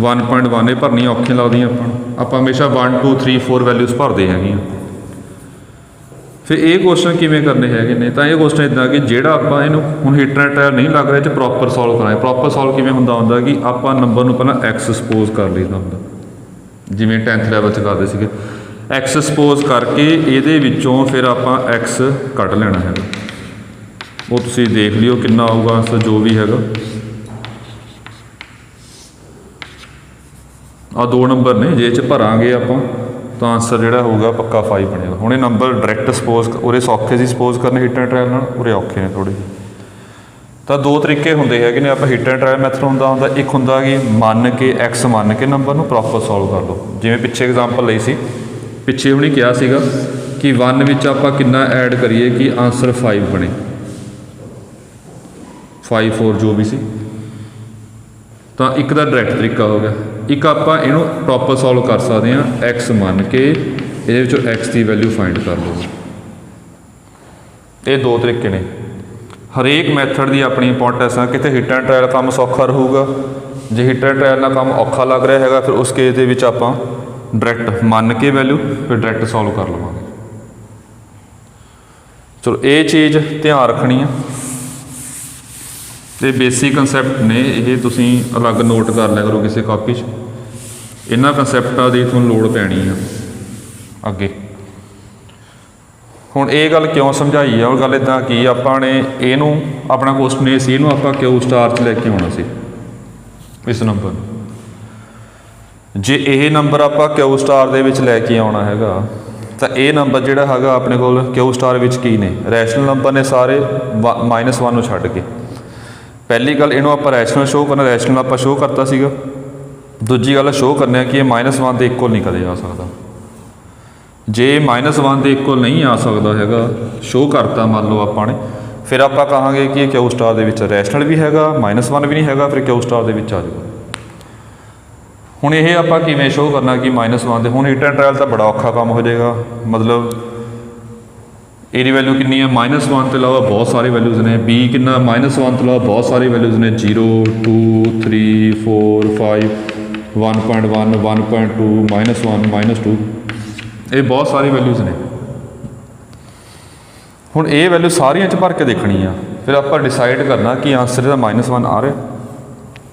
1.1 ਇਹ ਭਰਨੀਆਂ ਔਖੀਆਂ ਲੱਗਦੀਆਂ ਆਪਾਂ ਨੂੰ। ਆਪਾਂ ਹਮੇਸ਼ਾ 1 2 3 4 ਵੈਲਿਊਜ਼ ਭਰਦੇ ਹੈਗੀਆਂ। ਫਿਰ ਇਹ ਕੁਐਸਚਨ ਕਿਵੇਂ ਕਰਨੇ ਹੈਗੇ ਨੇ? ਤਾਂ ਇਹ ਕੁਐਸਚਨ ਇੱਦਾਂ ਕਿ ਜਿਹੜਾ ਆਪਾਂ ਇਹਨੂੰ ਹੁਣ ਹਿੱਟ ਐਂਡ ਟਰਾਇਲ ਨਹੀਂ ਲੱਗ ਰਿਹਾ, ਇਹ 'ਚ ਪ੍ਰੋਪਰ ਸੋਲਵ ਕਰਾਂਗੇ। ਪ੍ਰੋਪਰ ਸੋਲਵ ਕਿਵੇਂ ਹੁੰਦਾ ਕਿ ਆਪਾਂ ਨੰਬਰ ਨੂੰ ਪਹਿਲਾਂ ਐਕਸ ਸਪੋਜ਼ ਕਰ ਲਈਦਾ ਹੁੰਦਾ, ਜਿਵੇਂ 10th ਲੈਵਲ 'ਚ ਕਰਦੇ ਸੀਗੇ। ਐਕਸ ਸਪੋਜ਼ ਕਰਕੇ ਇਹਦੇ ਵਿੱਚੋਂ ਫਿਰ ਆਪਾਂ ਐਕਸ ਕੱਢ ਲੈਣਾ ਹੈਗਾ। ਉਹ ਤੁਸੀਂ ਦੇਖ ਲਿਓ ਕਿੰਨਾ ਆਊਗਾ ਆਨਸਰ ਜੋ ਵੀ ਹੈਗਾ। ਆਹ 2 ਨੰਬਰ ਨੇ, ਜੇ 'ਚ ਭਰਾਂਗੇ ਆਪਾਂ ਤਾਂ ਆਨਸਰ ਜਿਹੜਾ ਹੋਊਗਾ ਪੱਕਾ 5 ਬਣੇਗਾ। ਹੁਣ ਇਹ ਨੰਬਰ ਡਾਇਰੈਕਟ ਸਪੋਜ਼ ਉਰੇ ਸੌਖੇ ਸੀ ਸਪੋਜ਼ ਕਰਨੇ ਹਿੱਟ ਐਂਡ ਟਰਾਇਲ ਨਾਲ, ਉਰੇ ਔਖੇ ਨੇ ਥੋੜ੍ਹੇ ਜਿਹੇ। ਤਾਂ 2 ਤਰੀਕੇ ਹੁੰਦੇ ਹੈਗੇ ਨੇ ਆਪਾਂ ਹਿੱਟ ਐਂਡ ਟਰਾਇਲ ਮੈਥਡ ਹੁੰਦਾ ਇੱਕ ਹੁੰਦਾ ਕਿ ਮੰਨ ਕੇ ਐਕਸ ਮੰਨ ਕੇ ਨੰਬਰ ਨੂੰ ਪ੍ਰੋਪਰ ਸੋਲਵ ਕਰ ਲਓ। ਜਿਵੇਂ ਪਿੱਛੇ ਐਗਜ਼ਾਮਪਲ ਲਈ ਸੀ, ਪਿੱਛੇ ਹੁਣੀ ਕਿਹਾ ਸੀਗਾ ਕਿ 1 ਵਿੱਚ ਆਪਾਂ ਕਿੰਨਾ ਐਡ ਕਰੀਏ ਕਿ ਆਨਸਰ 5 ਬਣੇ, 5 4 ਜੋ ਵੀ ਸੀ। ਤਾਂ ਇੱਕ ਦਾ ਡਾਇਰੈਕਟ ਤਰੀਕਾ ਹੋ ਗਿਆ। ਇੱਕ ਆਪਾਂ ਇਹਨੂੰ ਪ੍ਰੋਪਰ ਸੋਲਵ ਕਰ ਸਕਦੇ ਹਾਂ, ਐਕਸ ਮੰਨ ਕੇ ਇਹਦੇ ਵਿੱਚੋਂ ਐਕਸ ਦੀ ਵੈਲਿਊ ਫਾਈਂਡ ਕਰ ਲਓ। ਇਹ 2 ਤਰੀਕੇ ਨੇ। ਹਰੇਕ ਮੈਥਡ ਦੀ ਆਪਣੀ ਇੰਪੋਰਟੈਂਸ ਆ। ਕਿਤੇ ਹਿੱਟ ਐਂਡ ਟਰਾਇਲ ਕੰਮ ਸੌਖਾ ਰਹੂਗਾ, ਜੇ ਹਿੱਟ ਐਂਡ ਟਰਾਇਲ ਨਾਲ ਕੰਮ ਔਖਾ ਲੱਗ ਰਿਹਾ ਹੈਗਾ ਫਿਰ ਉਸ ਕੇਸ ਦੇ ਵਿੱਚ ਆਪਾਂ ਡਾਇਰੈਕਟ ਮੰਨ ਕੇ ਵੈਲਿਊ ਫਿਰ ਡਾਇਰੈਕਟ ਸੋਲਵ ਕਰ ਲਵਾਂਗੇ। ਚਲੋ ਇਹ ਚੀਜ਼ ਧਿਆਨ ਰੱਖਣੀ ਆ। ਤੇ ਬੇਸਿਕ ਕਨਸੈਪਟ ਨੇ ਇਹ, ਤੁਸੀਂ ਅਲੱਗ ਨੋਟ ਕਰ ਲਿਆ ਕਰੋ ਕਿਸੇ ਕਾਪੀ 'ਚ। ਇਹਨਾਂ ਕਨਸੈਪਟਾਂ ਦੀ ਤੁਹਾਨੂੰ ਲੋੜ ਪੈਣੀ ਆ ਅੱਗੇ। ਹੁਣ ਇਹ ਗੱਲ ਕਿਉਂ ਸਮਝਾਈ ਆ? ਉਹ ਗੱਲ ਇੱਦਾਂ ਕਿ ਆਪਾਂ ਨੇ ਇਹਨੂੰ ਆਪਣਾ ਕੁਐਸਚਨ ਇਹ ਸੀ, ਇਹਨੂੰ ਆਪਾਂ ਕਿਊ ਸਟਾਰ 'ਚ ਲੈ ਕੇ ਆਉਣਾ ਸੀ ਇਸ ਨੰਬਰ ਨੂੰ। ਜੇ ਇਹ ਨੰਬਰ ਆਪਾਂ ਕਿਊ ਸਟਾਰ ਦੇ ਵਿੱਚ ਲੈ ਕੇ ਆਉਣਾ ਹੈਗਾ ਤਾਂ ਇਹ ਨੰਬਰ ਜਿਹੜਾ ਹੈਗਾ ਆਪਣੇ ਕੋਲ ਕਿਊ ਸਟਾਰ ਵਿੱਚ ਕੀ ਨੇ? ਰੈਸ਼ਨਲ ਨੰਬਰ ਨੇ ਸਾਰੇ, -1 ਨੂੰ ਛੱਡ ਕੇ। ਪਹਿਲੀ ਗੱਲ ਇਹਨੂੰ ਆਪਾਂ ਰੈਸ਼ਨਲ ਸ਼ੋਅ ਕਰਨਾ, ਰੈਸ਼ਨਲ ਆਪਾਂ ਸ਼ੋਅ ਕਰਤਾ ਸੀਗਾ। ਦੂਜੀ ਗੱਲ ਸ਼ੋਅ ਕਰਨਾ ਕਿ ਇਹ -1 ਦੇ ਇਕੁਅਲ ਨਹੀਂ ਕਦੇ ਆ ਸਕਦਾ। ਜੇ -1 ਦੇ ਇਕੁਅਲ ਨਹੀਂ ਆ ਸਕਦਾ ਹੈਗਾ, ਸ਼ੋਅ ਕਰਤਾ ਮੰਨ ਲਓ ਆਪਾਂ ਨੇ, ਫਿਰ ਆਪਾਂ ਕਹਾਂਗੇ ਕਿ ਇਹ ਕਿਊ ਸਟਾਰ ਦੇ ਵਿੱਚ ਰੈਸ਼ਨਲ ਵੀ ਹੈਗਾ, -1 ਵੀ ਨਹੀਂ ਹੈਗਾ, ਫਿਰ ਕਿਊ ਸਟਾਰ ਦੇ ਵਿੱਚ ਆ ਜਾਊਗਾ। ਹੁਣ ਇਹ ਆਪਾਂ ਕਿਵੇਂ ਸ਼ੋਅ ਕਰਨਾ ਕਿ -1 ਦੇ? ਹੁਣ ਹਿੱਟ ਐਂਡ ਟਰਾਇਲ ਤਾਂ ਬੜਾ ਔਖਾ ਕੰਮ ਹੋ ਜਾਏਗਾ। ਮਤਲਬ ਇਹਦੀ ਵੈਲਿਊ ਕਿੰਨੀ ਹੈ? -1 ਤੋਂ ਇਲਾਵਾ ਬਹੁਤ ਸਾਰੇ ਵੈਲਿਊਜ਼ ਨੇ। b ਕਿੰਨਾ? -1 ਤੋਂ ਇਲਾਵਾ ਬਹੁਤ ਸਾਰੇ ਵੈਲਿਊਜ਼ ਨੇ, 0 2 3 4 5 1.1 1.2 -1 -2, ਇਹ ਬਹੁਤ ਸਾਰੀ ਵੈਲਿਊਜ਼ ਨੇ। ਹੁਣ ਇਹ ਵੈਲਿਊ ਸਾਰੀਆਂ 'ਚ ਭਰ ਕੇ ਦੇਖਣੀ ਆ, ਫਿਰ ਆਪਾਂ ਡਿਸਾਈਡ ਕਰਨਾ ਕਿ ਆਨਸਰ ਇਹਦਾ -1 ਆ ਰਿਹਾ।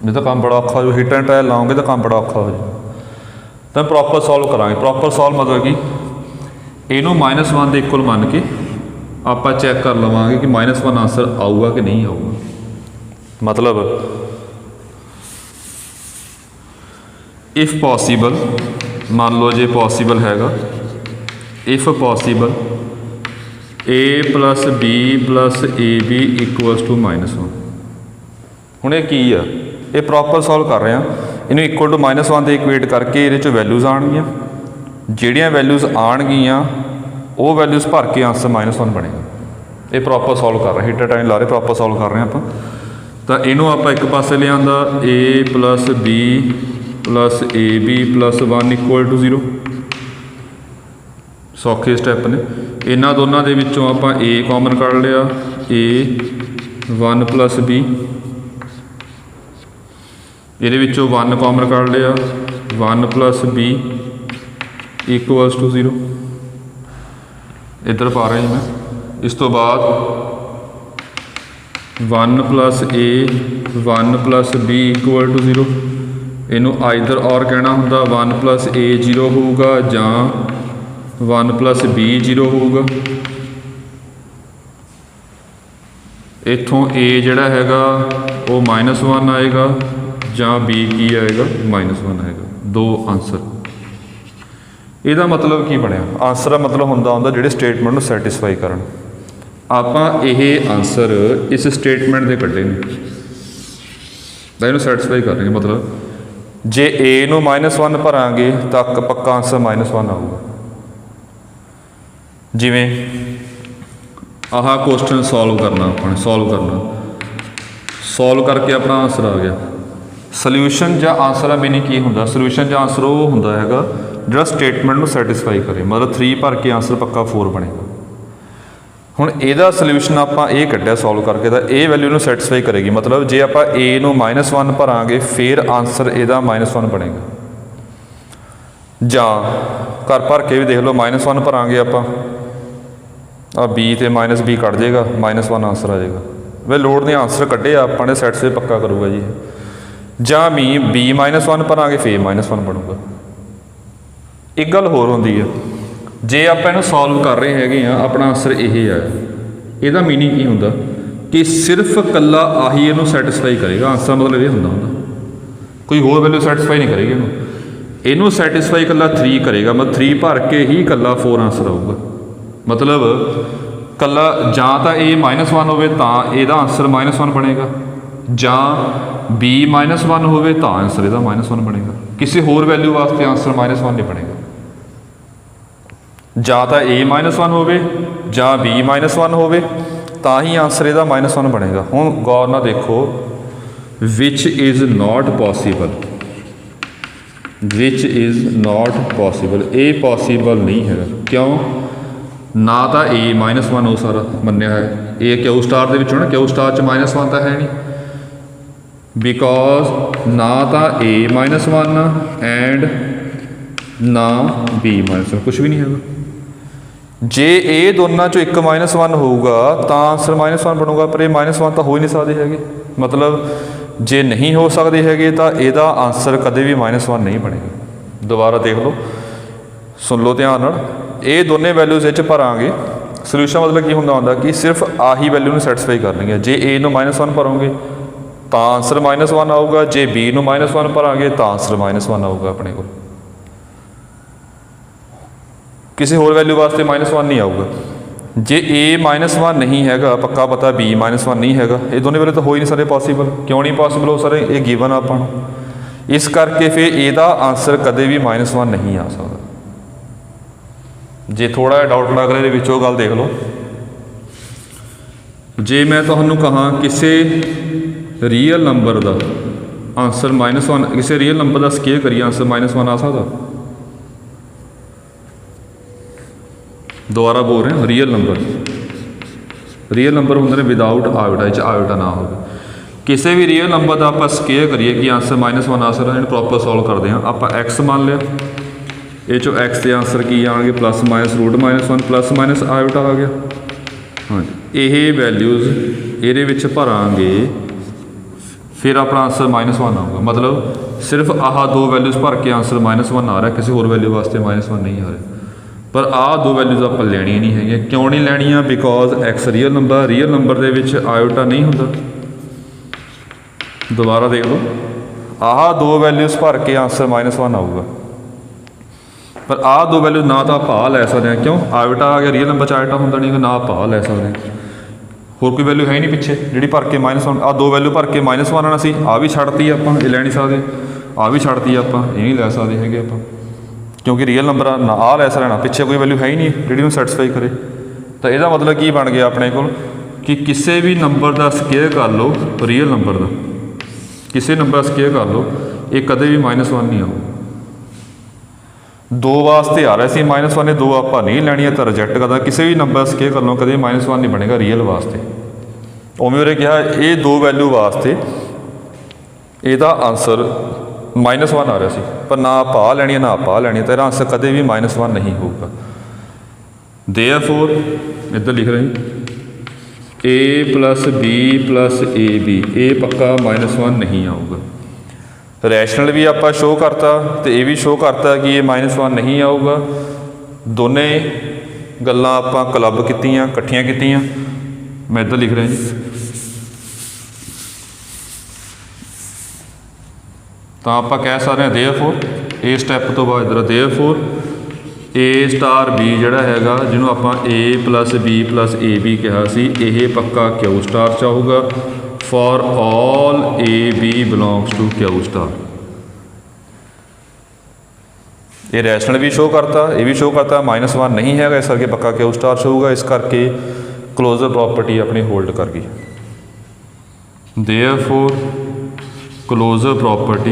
ਨਹੀਂ ਤਾਂ ਕੰਮ ਬੜਾ ਔਖਾ ਹੋ ਜਾਊ। ਹਿੱਟ ਐਂਡ ਟਰਾਇਲ ਲਾਓਗੇ ਤਾਂ ਕੰਮ ਬੜਾ ਔਖਾ ਹੋ ਜਾਊ। ਤਾਂ ਪ੍ਰੋਪਰ ਸੋਲਵ ਕਰਾਂਗੇ। ਪ੍ਰੋਪਰ ਸੋਲਵ ਮਤਲਬ ਕਿ ਇਹਨੂੰ -1 ਦੇ ਇਕੁਅਲ ਮੰਨ ਕੇ ਆਪਾਂ ਚੈੱਕ ਕਰ ਲਵਾਂਗੇ ਕਿ -1 ਆਂਸਰ ਆਊਗਾ ਕਿ ਨਹੀਂ ਆਊਗਾ। ਮਤਲਬ ਇਫ ਪੋਸੀਬਲ, ਮੰਨ ਲਓ ਜੇ ਪੋਸੀਬਲ ਹੈਗਾ, if possible a + b + ab = -1। ਹੁਣ ਇਹ ਕੀ ਆ, ਇਹ ਪ੍ਰੋਪਰ ਸੋਲਵ ਕਰ ਰਹੇ ਹਾਂ। ਇਹਨੂੰ ਇਕੁਅਲ ਟੂ -1 ਦੇ ਇਕੁਏਟ ਕਰਕੇ ਇਹਦੇ 'ਚ ਵੈਲਿਊਜ਼ ਆਉਣਗੀਆਂ, ਜਿਹੜੀਆਂ ਵੈਲਿਊਜ਼ ਆਉਣਗੀਆਂ ਉਹ ਵੈਲਿਊਜ਼ ਭਰ ਕੇ ਆਂਸਰ -1 ਬਣੇਗਾ। ਇਹ ਪ੍ਰੋਪਰ ਸੋਲਵ ਕਰ ਰਹੇ, ਹੀਟਰ ਟਾਈਮ ਲਾ ਰਹੇ, ਪ੍ਰੋਪਰ ਸੋਲਵ ਕਰ ਰਹੇ ਹਾਂ ਆਪਾਂ। ਤਾਂ ਇਹਨੂੰ ਆਪਾਂ ਇੱਕ ਪਾਸੇ ਲਿਆਂਦਾ a + b + ab + 1 = 0। ਸੌਖੇ ਸਟੈਪ ਨੇ। ਇਹਨਾਂ ਦੋਨਾਂ ਦੇ ਵਿੱਚੋਂ ਆਪਾਂ a ਕਾਮਨ ਕੱਢ ਲਿਆ, a 1 + b, ਇਹਦੇ ਵਿੱਚੋਂ 1 ਕਾਮਨ ਕੱਢ ਲਿਆ, 1 + b = 0। ਇੱਧਰ ਪਾ ਰਿਹਾ ਜੀ ਮੈਂ। ਇਸ ਤੋਂ ਬਾਅਦ 1 + a 1 + b = 0। ਇਹਨੂੰ ਆਈਦਰ ਔਰ ਕਹਿਣਾ ਹੁੰਦਾ, 1 + a 0 ਹੋਊਗਾ ਜਾਂ 1 + b 0 ਹੋਊਗਾ। ਇੱਥੋਂ a ਜਿਹੜਾ ਹੈਗਾ ਉਹ -1 ਆਏਗਾ ਜਾਂ b ਕੀ ਆਏਗਾ, -1 ਆਏਗਾ। ਦੋ ਆਂਸਰ। ਇਹਦਾ ਮਤਲਬ ਕੀ ਬਣਿਆ, ਆਂਸਰ ਦਾ ਮਤਲਬ ਹੁੰਦਾ ਜਿਹੜੇ ਸਟੇਟਮੈਂਟ ਨੂੰ ਸੈਟਿਸਫਾਈ ਕਰਨ। ਆਪਾਂ ਇਹ ਆਂਸਰ ਇਸ ਸਟੇਟਮੈਂਟ ਦੇ ਕੱਢੇ ਨੇ ਤਾਂ ਇਹਨੂੰ ਸੈਟਿਸਫਾਈ ਕਰ ਰਹੇ। ਮਤਲਬ ਜੇ a ਨੂੰ -1 ਭਰਾਂਗੇ ਤਾਂ ਪੱਕਾ ਆਂਸਰ -1 ਆਊਗਾ। ਜਿਵੇਂ ਆਹ ਕੁਐਸਚਨ ਸੋਲਵ ਕਰਨਾ, ਆਪਾਂ ਨੇ ਸੋਲਵ ਕਰਕੇ ਆਪਣਾ ਆਂਸਰ ਆ ਗਿਆ। ਸੋਲਿਊਸ਼ਨ ਜਾਂ ਆਂਸਰ ਦਾ ਮੀਨਿੰਗ ਕੀ ਹੁੰਦਾ, ਸੋਲਿਊਸ਼ਨ ਜਾਂ ਆਂਸਰ ਉਹ ਹੁੰਦਾ ਹੈਗਾ ਜਿਹੜਾ ਸਟੇਟਮੈਂਟ ਨੂੰ ਸੈਟਿਸਫਾਈ ਕਰੇ। ਮਤਲਬ 3 ਭਰ ਕੇ ਆਂਸਰ ਪੱਕਾ 4 ਬਣੇਗਾ। ਹੁਣ ਇਹਦਾ ਸੋਲਿਊਸ਼ਨ ਆਪਾਂ ਇਹ ਕੱਢਿਆ ਸੋਲਵ ਕਰਕੇ, ਤਾਂ ਇਹ ਵੈਲਿਊ ਨੂੰ ਸੈਟਿਸਫਾਈ ਕਰੇਗੀ। ਮਤਲਬ ਜੇ ਆਪਾਂ a ਨੂੰ -1 ਭਰਾਂਗੇ ਫਿਰ ਆਂਸਰ ਇਹਦਾ -1 ਬਣੇਗਾ। ਜਾਂ ਘਰ ਭਰ ਕੇ ਵੀ ਦੇਖ ਲਓ, -1 ਭਰਾਂਗੇ ਆਪਾਂ, ਆ b ਤੇ -b ਕੱਢ ਜਾਏਗਾ, -1 ਆਂਸਰ ਆ ਜਾਏਗਾ। ਵੇ ਲੋੜ ਨਹੀਂ, ਆਂਸਰ ਕੱਢੇ ਆਪਾਂ ਨੇ, ਸੈਟਿਸਫਾਈ ਪੱਕਾ ਕਰੂਗਾ ਜੀ। ਜਾਂ b -1 ਭਰਾਂਗੇ ਫਿਰ -1 ਬਣੂਗਾ। ਇੱਕ ਗੱਲ ਹੋਰ ਹੁੰਦੀ ਹੈ, ਜੇ ਆਪਾਂ ਇਹਨੂੰ ਸੋਲਵ ਕਰ ਰਹੇ ਹੈਗੇ ਆ, ਆਪਣਾ ਆਂਸਰ ਇਹ ਆ, ਇਹਦਾ ਮੀਨਿੰਗ ਕੀ ਹੁੰਦਾ ਕਿ ਸਿਰਫ ਇਕੱਲਾ ਆਹੀ ਇਹਨੂੰ ਸੈਟਿਸਫਾਈ ਕਰੇਗਾ। ਆਂਸਰ ਮਤਲਬ ਇਹ ਹੁੰਦਾ ਕੋਈ ਹੋਰ ਵੈਲਿਊ ਸੈਟਿਸਫਾਈ ਨਹੀਂ ਕਰੇਗੀ ਇਹਨੂੰ ਸੈਟਿਸਫਾਈ ਇਕੱਲਾ 3 ਕਰੇਗਾ। ਮਤਲਬ 3 ਭਰ ਕੇ ਹੀ ਇਕੱਲਾ 4 ਆਂਸਰ ਆਊਗਾ। ਮਤਲਬ ਇਕੱਲਾ ਜਾਂ ਤਾਂ a -1 ਹੋਵੇ ਤਾਂ ਇਹਦਾ ਆਂਸਰ -1 ਬਣੇਗਾ, ਜਾਂ b -1 ਹੋਵੇ ਤਾਂ ਆਂਸਰ ਇਹਦਾ -1 ਬਣੇਗਾ। ਕਿਸੇ ਹੋਰ ਵੈਲਿਊ ਵਾਸਤੇ ਆਂਸਰ -1 ਨਹੀਂ ਬਣੇਗਾ। ਜਾਂ ਤਾਂ a -1 ਹੋਵੇ ਜਾਂ b -1 ਹੋਵੇ ਤਾਂ ਹੀ ਆਂਸਰ ਇਹਦਾ -1 ਬਣੇਗਾ। ਹੁਣ ਗੌਰ ਨਾਲ ਦੇਖੋ, which is not possible, which is not possible, ਇਹ ਪੋਸੀਬਲ ਨਹੀਂ ਹੈਗਾ। ਕਿਉਂ? ਨਾ ਤਾਂ a -1 ਉਹ ਸਾਰਾ ਮੰਨਿਆ ਹੈ, ਇਹ ਕਿਊ ਸਟਾਰ ਦੇ ਵਿੱਚੋਂ ਨਾ, ਕਿਊ ਸਟਾਰ 'ਚ -1 ਤਾਂ ਹੈ ਨਹੀਂ, ਬਿਕੋਜ਼ ਨਾ ਤਾਂ a -1 ਐਂਡ ਨਾ b -1, ਕੁਛ ਵੀ ਨਹੀਂ ਹੈਗਾ। ਜੇ ਇਹ ਦੋਨਾਂ 'ਚੋਂ ਇੱਕ -1 ਹੋਊਗਾ ਤਾਂ ਆਂਸਰ -1 ਬਣੂਗਾ, ਪਰ ਇਹ -1 ਤਾਂ ਹੋ ਹੀ ਨਹੀਂ ਸਕਦੇ ਹੈਗੇ। ਮਤਲਬ ਜੇ ਨਹੀਂ ਹੋ ਸਕਦੇ ਹੈਗੇ ਤਾਂ ਇਹਦਾ ਆਂਸਰ ਕਦੇ ਵੀ -1 ਨਹੀਂ ਬਣੇਗਾ। ਦੁਬਾਰਾ ਦੇਖ ਲਓ, ਸੁਣ ਲਓ ਧਿਆਨ ਨਾਲ। ਇਹ ਦੋਨੇ ਵੈਲਿਊਜ਼ ਇਹ 'ਚ ਭਰਾਂਗੇ। ਸੋਲਿਊਸ਼ਨ ਮਤਲਬ ਕੀ ਹੁੰਦਾ ਕਿ ਸਿਰਫ ਆਹੀ ਵੈਲਿਊ ਨੂੰ ਸੈਟਿਸਫਾਈ ਕਰਨਗੇ। ਜੇ a ਨੂੰ -1 ਭਰੋਗੇ ਤਾਂ ਆਂਸਰ -1 ਆਊਗਾ, ਜੇ b ਨੂੰ -1 ਭਰਾਂਗੇ ਤਾਂ ਆਂਸਰ -1 ਆਊਗਾ ਆਪਣੇ ਕੋਲ। ਕਿਸੇ ਹੋਰ ਵੈਲਿਊ ਵਾਸਤੇ -1 ਨਹੀਂ ਆਊਗਾ। ਜੇ a -1 ਨਹੀਂ ਹੈਗਾ, ਪੱਕਾ ਪਤਾ b -1 ਨਹੀਂ ਹੈਗਾ, ਇਹ ਦੋਨੇ ਵੇਲੇ ਤਾਂ ਹੋ ਹੀ ਨਹੀਂ ਸਕਦੇ ਪੋਸੀਬਲ। ਕਿਉਂ ਨਹੀਂ ਪੋਸੀਬਲ ਹੋ ਸਕਦੇ? ਇਹ ਗਿਵਨ ਆਪਾਂ ਨੂੰ। ਇਸ ਕਰਕੇ ਫਿਰ ਇਹਦਾ ਆਂਸਰ ਕਦੇ ਵੀ -1 ਨਹੀਂ ਆ ਸਕਦਾ। ਜੇ ਥੋੜ੍ਹਾ ਜਿਹਾ ਡਾਊਟ ਲੱਗ ਰਿਹਾ ਇਹਦੇ ਵਿੱਚ, ਉਹ ਗੱਲ ਦੇਖ ਲਓ। ਜੇ ਮੈਂ ਤੁਹਾਨੂੰ ਕਹਾਂ ਕਿਸੇ ਰੀਅਲ ਨੰਬਰ ਦਾ ਆਂਸਰ -1, ਕਿਸੇ ਰੀਅਲ ਨੰਬਰ ਦਾ ਸਕੇਅਰ ਕਰੀਏ ਆਂਸਰ -1 ਆ ਸਕਦਾ? ਦੁਬਾਰਾ ਬੋਲ ਰਹੇ ਹਾਂ, ਰੀਅਲ ਨੰਬਰ ਹੁੰਦੇ ਨੇ ਵਿਦਾਊਟ ਆਇਓਟਾ, ਇਹ 'ਚ ਆਇਓਟਾ ਨਾ ਹੋਵੇ। ਕਿਸੇ ਵੀ ਰੀਅਲ ਨੰਬਰ ਦਾ ਆਪਾਂ ਸਕੇਅਰ ਕਰੀਏ ਕਿ ਆਂਸਰ -1 ਆ ਸਕਦਾ, ਇਹਨੂੰ ਪ੍ਰੋਪਰ ਸੋਲਵ ਕਰਦੇ ਹਾਂ। ਆਪਾਂ x ਮੰਨ ਲਿਆ, ਇਹ 'ਚੋਂ x ਦੇ ਆਂਸਰ ਕੀ ਆਉਣਗੇ, ±√-1 ± ਆਇਓਟਾ ਆ ਗਿਆ। ਹਾਂਜੀ, ਇਹ ਵੈਲਿਊਜ਼ ਇਹਦੇ ਵਿੱਚ ਭਰਾਂਗੇ फिर अपना आंसर -1 आऊगा। मतलब सिर्फ आह दो वैल्यूज़ भर के आंसर -1 आ रहा, किसी होर वैल्यू वास्ते -1 नहीं आ रहा। पर आह दो वैल्यूज़ आप लैनिया नहीं है। क्यों नहीं लैनिया? बिकॉज एक्स रियल नंबर के आयोटा नहीं होंदा। दोबारा देख लो, आह दो वैल्यूज़ भर के आंसर -1 आऊगा, पर आह दो वैल्यूज़ ना तो आप आ लै सकते हैं। क्यों? आयोटा आ गया, रियल नंबर आयोटा होंदा नहीं, ना आप आ लै सकते हैं। होर कोई वैल्यू है ही नहीं पिछे जी भर के -1। आ दो वैल्यू भर के -1 आना सी, आ भी छड्डती आपां, ये लै नहीं सकते। आ भी छड्डती आपां, ये नहीं लै सकते हैगे आपां, क्योंकि रियल नंबर ना आ लै सकना, पिछे कोई वैल्यू है ही नहीं जी सैटिस्फाई करे। तो यदा मतलब की बन गया अपने को कि किसी भी नंबर का स्केयर कर लो, रियल नंबर का किसी नंबर का स्केयर कर लो, ये कदे भी -1 नहीं आऊगा। दो वास्ते आ रहा सी -1, दो आप नहीं लैनी तो रिजैक्ट करना। किसी भी नंबर स्केयर कर लो, कभी -1 नहीं बनेगा रियल वास्ते। उमें उन्हें कहा ये दो वैल्यू वास्ते यदा आंसर -1 आ रहा सी, पर ना आप आ लैनी ना आप आ लैनी, तो आंसर कभी भी -1 नहीं होगा। देयरफॉर इधर लिख रहे हैं a + b + ab, ये पक्का -1 नहीं आऊगा। रैशनल भी आप शो करता तो ये भी शो करता कि ये -1 नहीं आऊगा। दोने गल्लां आपां क्लब कीतियां, इकट्ठियां कीतियां। मैं इधर लिख रहा जी, तो आप कह सकते हैं देयरफॉर ए स्टैप तो बाद इधर देयरफॉर A* B जिहड़ा हैगा, जिन्हों आपां A + B + AB कहा सी, यह पक्का Q* च आऊगा for all AB belongs to Q*। ये रैशनल भी शो करता, ये भी शो करता -1 नहीं है, इस करके पक्का Q* च होगा। इस करके क्लोजर प्रॉपर्टी अपनी होल्ड कर गई। Therefore closure property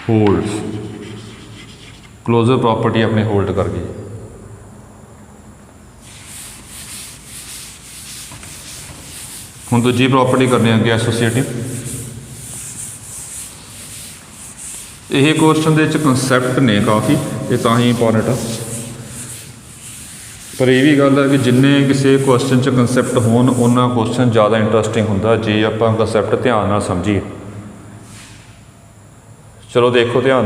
holds, closure property अपने होल्ड कर गई। हुण दूजी प्रॉपर्टी करने अगे एसोसीएटिव। ये क्वेश्चन के कंसैप्ट ने काफ़ी, ये तां ही इंपॉर्टेंट आ, पर यह भी गल है कि जिन्ने किसी क्वेश्चन च कंसैप्ट होन उन्ना क्वेश्चन ज़्यादा इंटरस्टिंग होंदा जे आपां कंसैप्ट ध्यान नाल समझीए। चलो देखो ध्यान,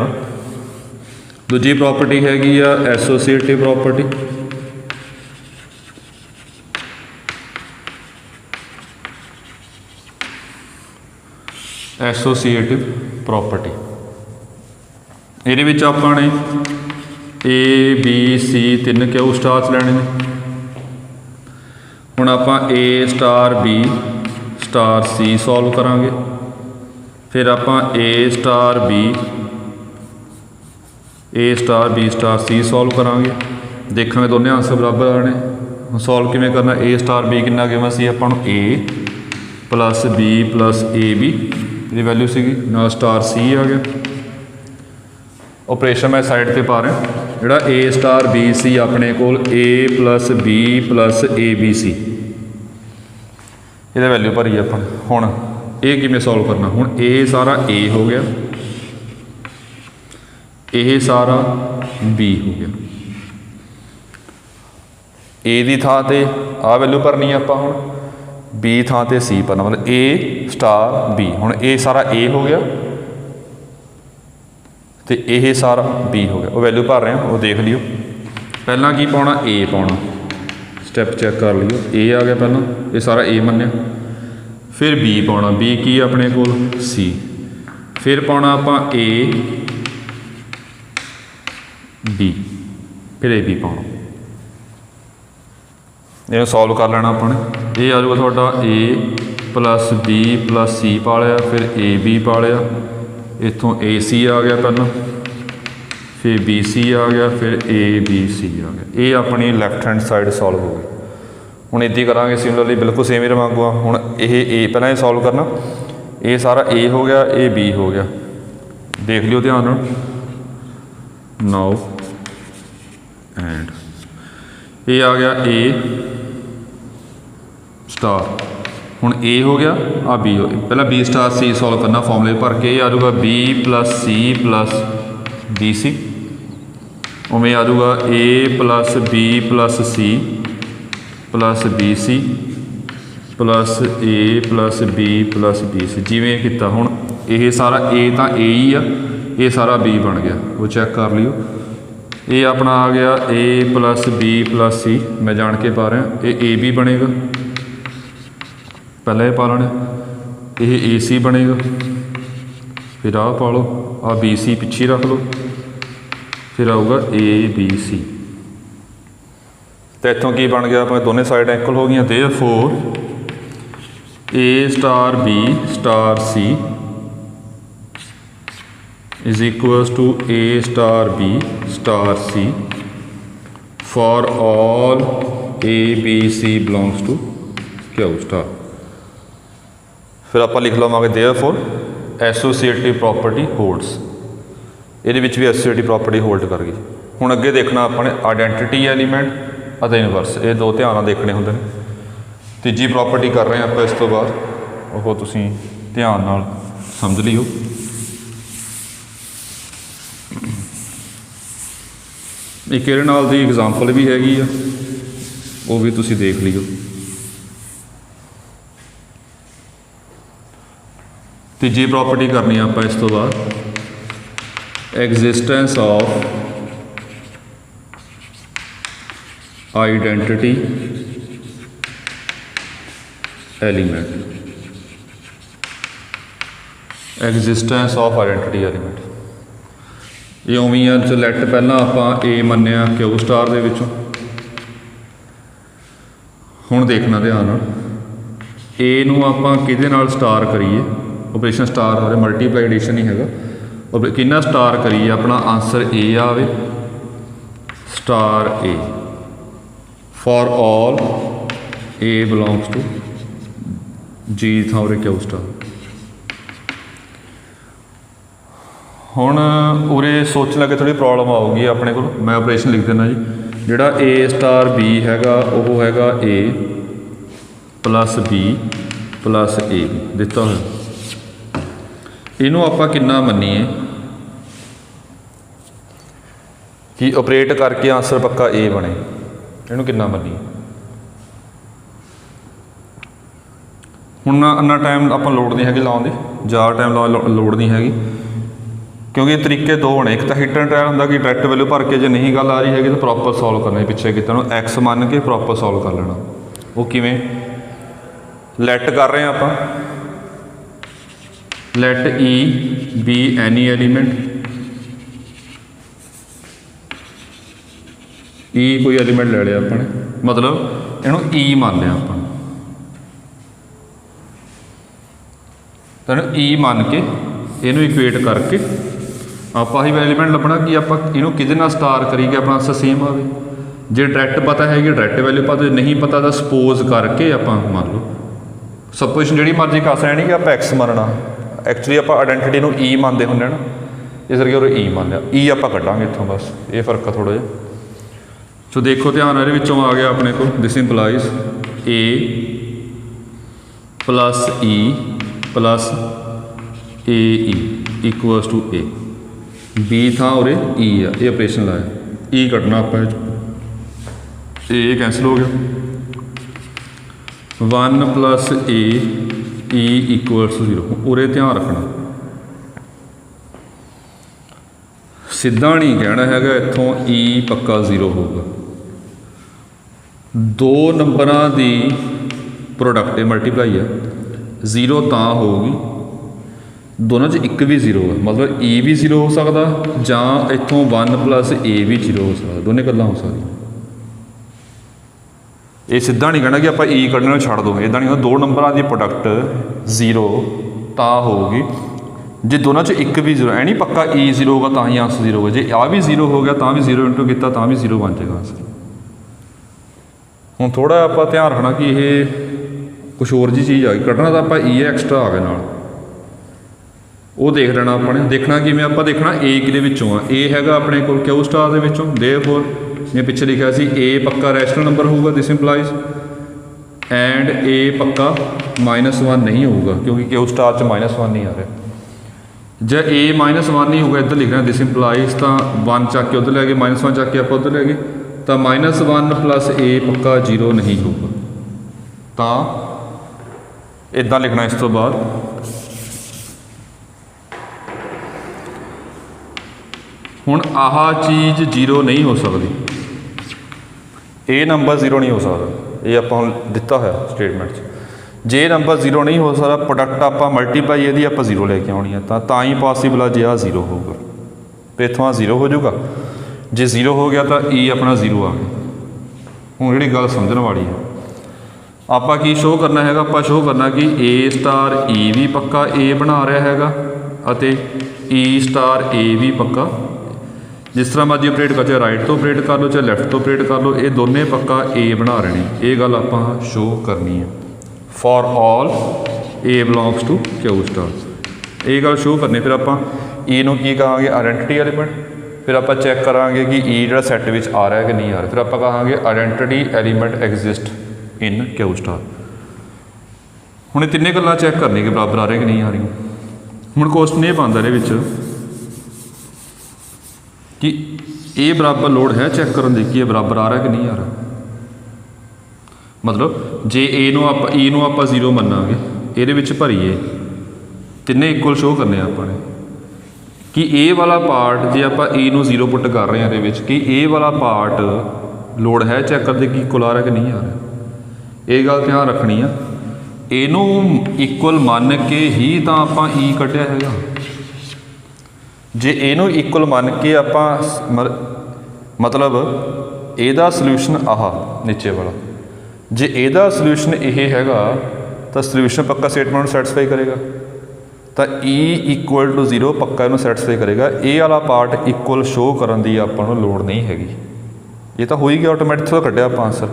दूजी प्रॉपर्टी हैगी आ एसोसीएटिव प्रॉपर्टी। एसोसीएटिव प्रॉपर्टी ये विच आपां ने A B C 3 Q* लैने ने। हुण आपां A* B* C सॉल्व करांगे, फिर आपां A* B C सॉल्व करांगे, देखांगे दोनों आंसर बराबर आने। सॉल्व किवें करना? A* B कितना गिवन सी आपां नूं A + B + AB ये वैल्यू सीगी, नाल *C आ गया। ऑपरेशन मैं साइड पे पा रहा, जिहड़ा A* B C अपने कोल A + B + ABC ये वैल्यू भरी अपन। हुण ये किवें सॉल्व करना? हुण ये सारा A हो गया, ये सारा B हो गया। A की थां ते आ वैल्यू भरनी आपां, हुण B थां ते C भरना, मतलब A* B। हुण ये सारा A हो गया तो यह सारा B हो गया। वो वैल्यू भर रहे हैं, वो देख लियो। पहला की पाना? A पाना, स्टैप चैक कर लियो। A आ गया पहला, ये सारा A मन्निया। फिर B पाना, B की अपने कोल C, फिर पाना आपां A B, फिर A B पाना। ये सॉल्व कर लेना अपने। ये आ जाऊगा थोड़ा A + B + C पा लिया, फिर A B पा लिया, इतों AC आ गया पहला, फिर BC आ गया, फिर ABC आ गया। ये अपनी लैफ्ट हैंड साइड सॉल्व हो गई। हुण इदां करांगे सिमिलरली, बिल्कुल सेम ही रवांगू आ। हुण ये A पहला सॉल्व करना, ये सारा A हो गया, ये B हो गया। देख लियो ध्यान नाल, नाउ एंड ये आ गया A*। हुण A हो गया, आ B हो गया। पहला B* C सॉल्व करना फॉर्मूले भर के, आ जाऊगा B + C + BC। उमें आ जाऊगा A + B + C + BC plus A plus B C जिवें किता हुण ये सारा ए तो ए ही आ, ये सारा बी बन गया, वो चैक कर लियो। ये अपना आ गया ए प्लस बी प्लस सी, मैं जान के पा रहा, ये ए बी बनेगा, पहले ये पा लेना, ये ए सी बनेगा, फिर आ पा लो, आ बी सी पिछे रख लो, फिर आऊगा ए बी सी। तो इतों की बन गया, अपने दोनों साइड इक्वल हो गई। Therefore A star B star C is equals to A star B star C for all A B C belongs to Q star. फिर आप लिख लवांगे देयरफॉर एसोसीएटिव प्रॉपर्टी होल्ड्स, ये भी एसोसीएटिव प्रॉपर्टी होल्ड कर गई। हुण अगे देखना अपने आइडेंटिटी एलीमेंट और इनवर्स, ये दो ध्यान नाल देखने होंदे ने। तीजी प्रॉपर्टी कर रहे हैं आप, इस तो बाद वो तुसीं ध्यान नाल समझ लियो। एक ਇਹਦੇ ਨਾਲ ਦੀ एग्जाम्पल भी हैगी आ, वो भी तुसीं देख लियो। तीजी प्रॉपर्टी करनी आप इस तो बाद existence of identity element, existence of identity element. ये उवें ही आ, लैट पहला आप ए मन्निया क्यू स्टार दे विचों। हुण देखना ध्यान नाल, ए नूं आपां किहदे नाल स्टार करिए, ऑपरेशन स्टार हो रहा, मल्टीप्लाई एडिशन ही हैगा, और किन्ना स्टार करिए अपना आंसर ए आवे, star A for all A belongs to g था उरे क्यू स्टार। हुण उरे सोच लगे थोड़ी प्रॉब्लम आऊगी अपने को, मैं ऑपरेशन लिख देना जी, जिहड़ा ए स्टार बी हैगा वो हैगा ए प्लस बी प्लस ए दिता होया। इनू आपां किन्ना मन्नीए कि ऑपरेट करके आंसर पक्का ए बने, इनू किन्ना मन्नीए। हुण इन्ना टाइम आपां लोड़ नहीं हैगी लाउण दी, ज़्यादा टाइम लोड़ नहीं हैगी, क्योंकि तरीके दो होने, एक तो हिट एंड ट्रायल होंदा कि डायरैक्ट वैल्यू भर के जो नहीं गल आ रही हैगी तो प्रॉपर सॉल्व करना, पिछे कितना एक्स मन के प्रॉपर सॉल्व कर लेना। वो किवें, लैट कर रहे हैं आप, let e be any element, e कोई एलीमेंट ले लिया अपने, मतलब इनू ई मान लिया अपन, तो ई मान के इनू इक्वेट करके आप ही एलीमेंट लभना कि आप इनू किहदे नाल स्टार करिए अपना आंसर सेम आवे। जे डायरैक्ट पता है कि डायरैक्ट वैल्यू पता, जो नहीं पता तो सपोज करके आप मान लो, सपोजिशन जी मर्जी कर सकते कि आप एक्स मानना, एक्चुअली आप आइडेंटिटी नू ई मानते होंगे ना, इस करके उरे ई मान लिया, ई आप कड्डांगे इत्थों, बस ये फर्क है थोड़ा जिहा। सो देखो ध्यान ये विचों आ गया अपने को, this implies A plus E plus A E equals to A, B था और ई आ, ये ऑपरेशन लाया, ई कटना आप, ए कैंसिल हो गया, 1 plus A E equals to 0। उरे ध्यान रखना, सीधा नहीं कहना हैगा इत्थों ई पक्का 0 होगा, दो नंबरां दी प्रोडक्ट मल्टीप्लाई है, 0 तां होगी दोनों च एक भी 0 है, मतलब ई भी 0 हो सकता, जां इत्थों 1 प्लस ए भी 0 हो सकता, दोनों गल्लां हो सकदी। ये सीधा नहीं कहना कि आप ई कढ़ने छड़ दो, इदा नहीं, दो नंबरां दी प्रोडक्ट 0 तां होगी जे दोनों च एक भी 0, ऐ नहीं पक्का ई 0 होगा तां ही आंसर 0 होगा, जे आ भी 0 हो गया तां भी 0 इंटू किया तां भी 0 बन जाएगा आंसर। हुण थोड़ा आप ध्यान रखना कि ये कुछ होर जी चीज़ आ गई, कढ़ना तो आप ई एक्सट्रा आ गए नाल, वो देख लेना अपने, देखना कि मैं आप देखना ए किहदे विचों आ, ए हैगा अपने कोल क्यू स्टार दे विचों, देयरफॉर मैं पिछे लिखा सी ए पक्का रैशनल नंबर होगा, दिस इंप्लाइज एंड ए पक्का -1 नहीं होगा, क्योंकि क्यू स्टार च -1 नहीं आ रहा। जब ए -1 नहीं होगा, इधर लिखना दिस इंप्लाइज, तो 1 चक के उधर ले गए, -1 चक के आप उधर ले गए, तो -1 प्लस ए पक्का 0 नहीं होगा, तो इदां लिखना। इस तो बाद हुण आह चीज़ जीरो नहीं हो सकती, ये नंबर जीरो नहीं हो सकता, ये आपां दिता होया स्टेटमेंट च। जे नंबर जीरो नहीं हो सकता, प्रोडक्ट आप मल्टीप्लाई यदि आप जीरो लैके आनी है तो ही पॉसीबल है जे आ जीरो होगा, तो इतों आ जीरो हो जाऊगा। जे जीरो हो गया तो ई अपना जीरो आ गया। हुण जी गल समझने वाली है, आप की शो करना है, आप शो करना कि ए स्टार ई भी पक्का ए बना रहा है, ई स्टार ए भी पक्का, जिस तरह मर्जी ऑपरेट कर, चाहे राइट तो ऑपरेट कर लो चाहे लैफ्ट तो ऑपरेट कर लो, ये दोनों पक्का ए बना रहे हैं। ये गल आप शो करनी है for all A belongs to Q star, ये गल शो करनी। फिर आप ई नूं की कहांगे आइडेंटिटी एलीमेंट, फिर आप चैक करांगे कि ई जो सैट विच आ रहा है कि नहीं आ रहा, फिर आप कहांगे identity element exist in q star. हुण तिन्ने गल्लां चैक करनी कि बराबर आ रहे कि नहीं आ रही। हुण क्वेश्चन ये बनदा इहदे विच कि ए बराबर लोड़ है चैक करने की, ये बराबर आ रहा कि नहीं आ रहा। मतलब जे ए नूं आप ई नूं आप जीरो मन्नांगे, ये भरीए तिन्ने इक्वल शो करने आपने कि ए वाला पार्ट जे आप ई नूं जीरो पुट कर रहे हैं ये कि ए वाला पार्ट लोड़ है चैक करने की इक्वल आ रहा कि नहीं आ रहा। ये गल ध्यान रखनी है, इनू इक्वल मान के ही तो आप ई कढ़िया है। जे इनू इक्वल मान के आप मतलब एदा सल्यूशन आह नीचे वाला, जे एदा सल्यूशन यह हैगा तो सल्यूशन पक्का स्टेटमेंट सैटिस्फाई करेगा, तो ई इक्वल टू जीरो पक्का इनू सैटिस्फाई करेगा। ए वाला पार्ट इक्वल शो करने की आपको लोड़ नहीं हैगी, ये तो हो ही गया ऑटोमैटिक तो कढ़िया आप आंसर।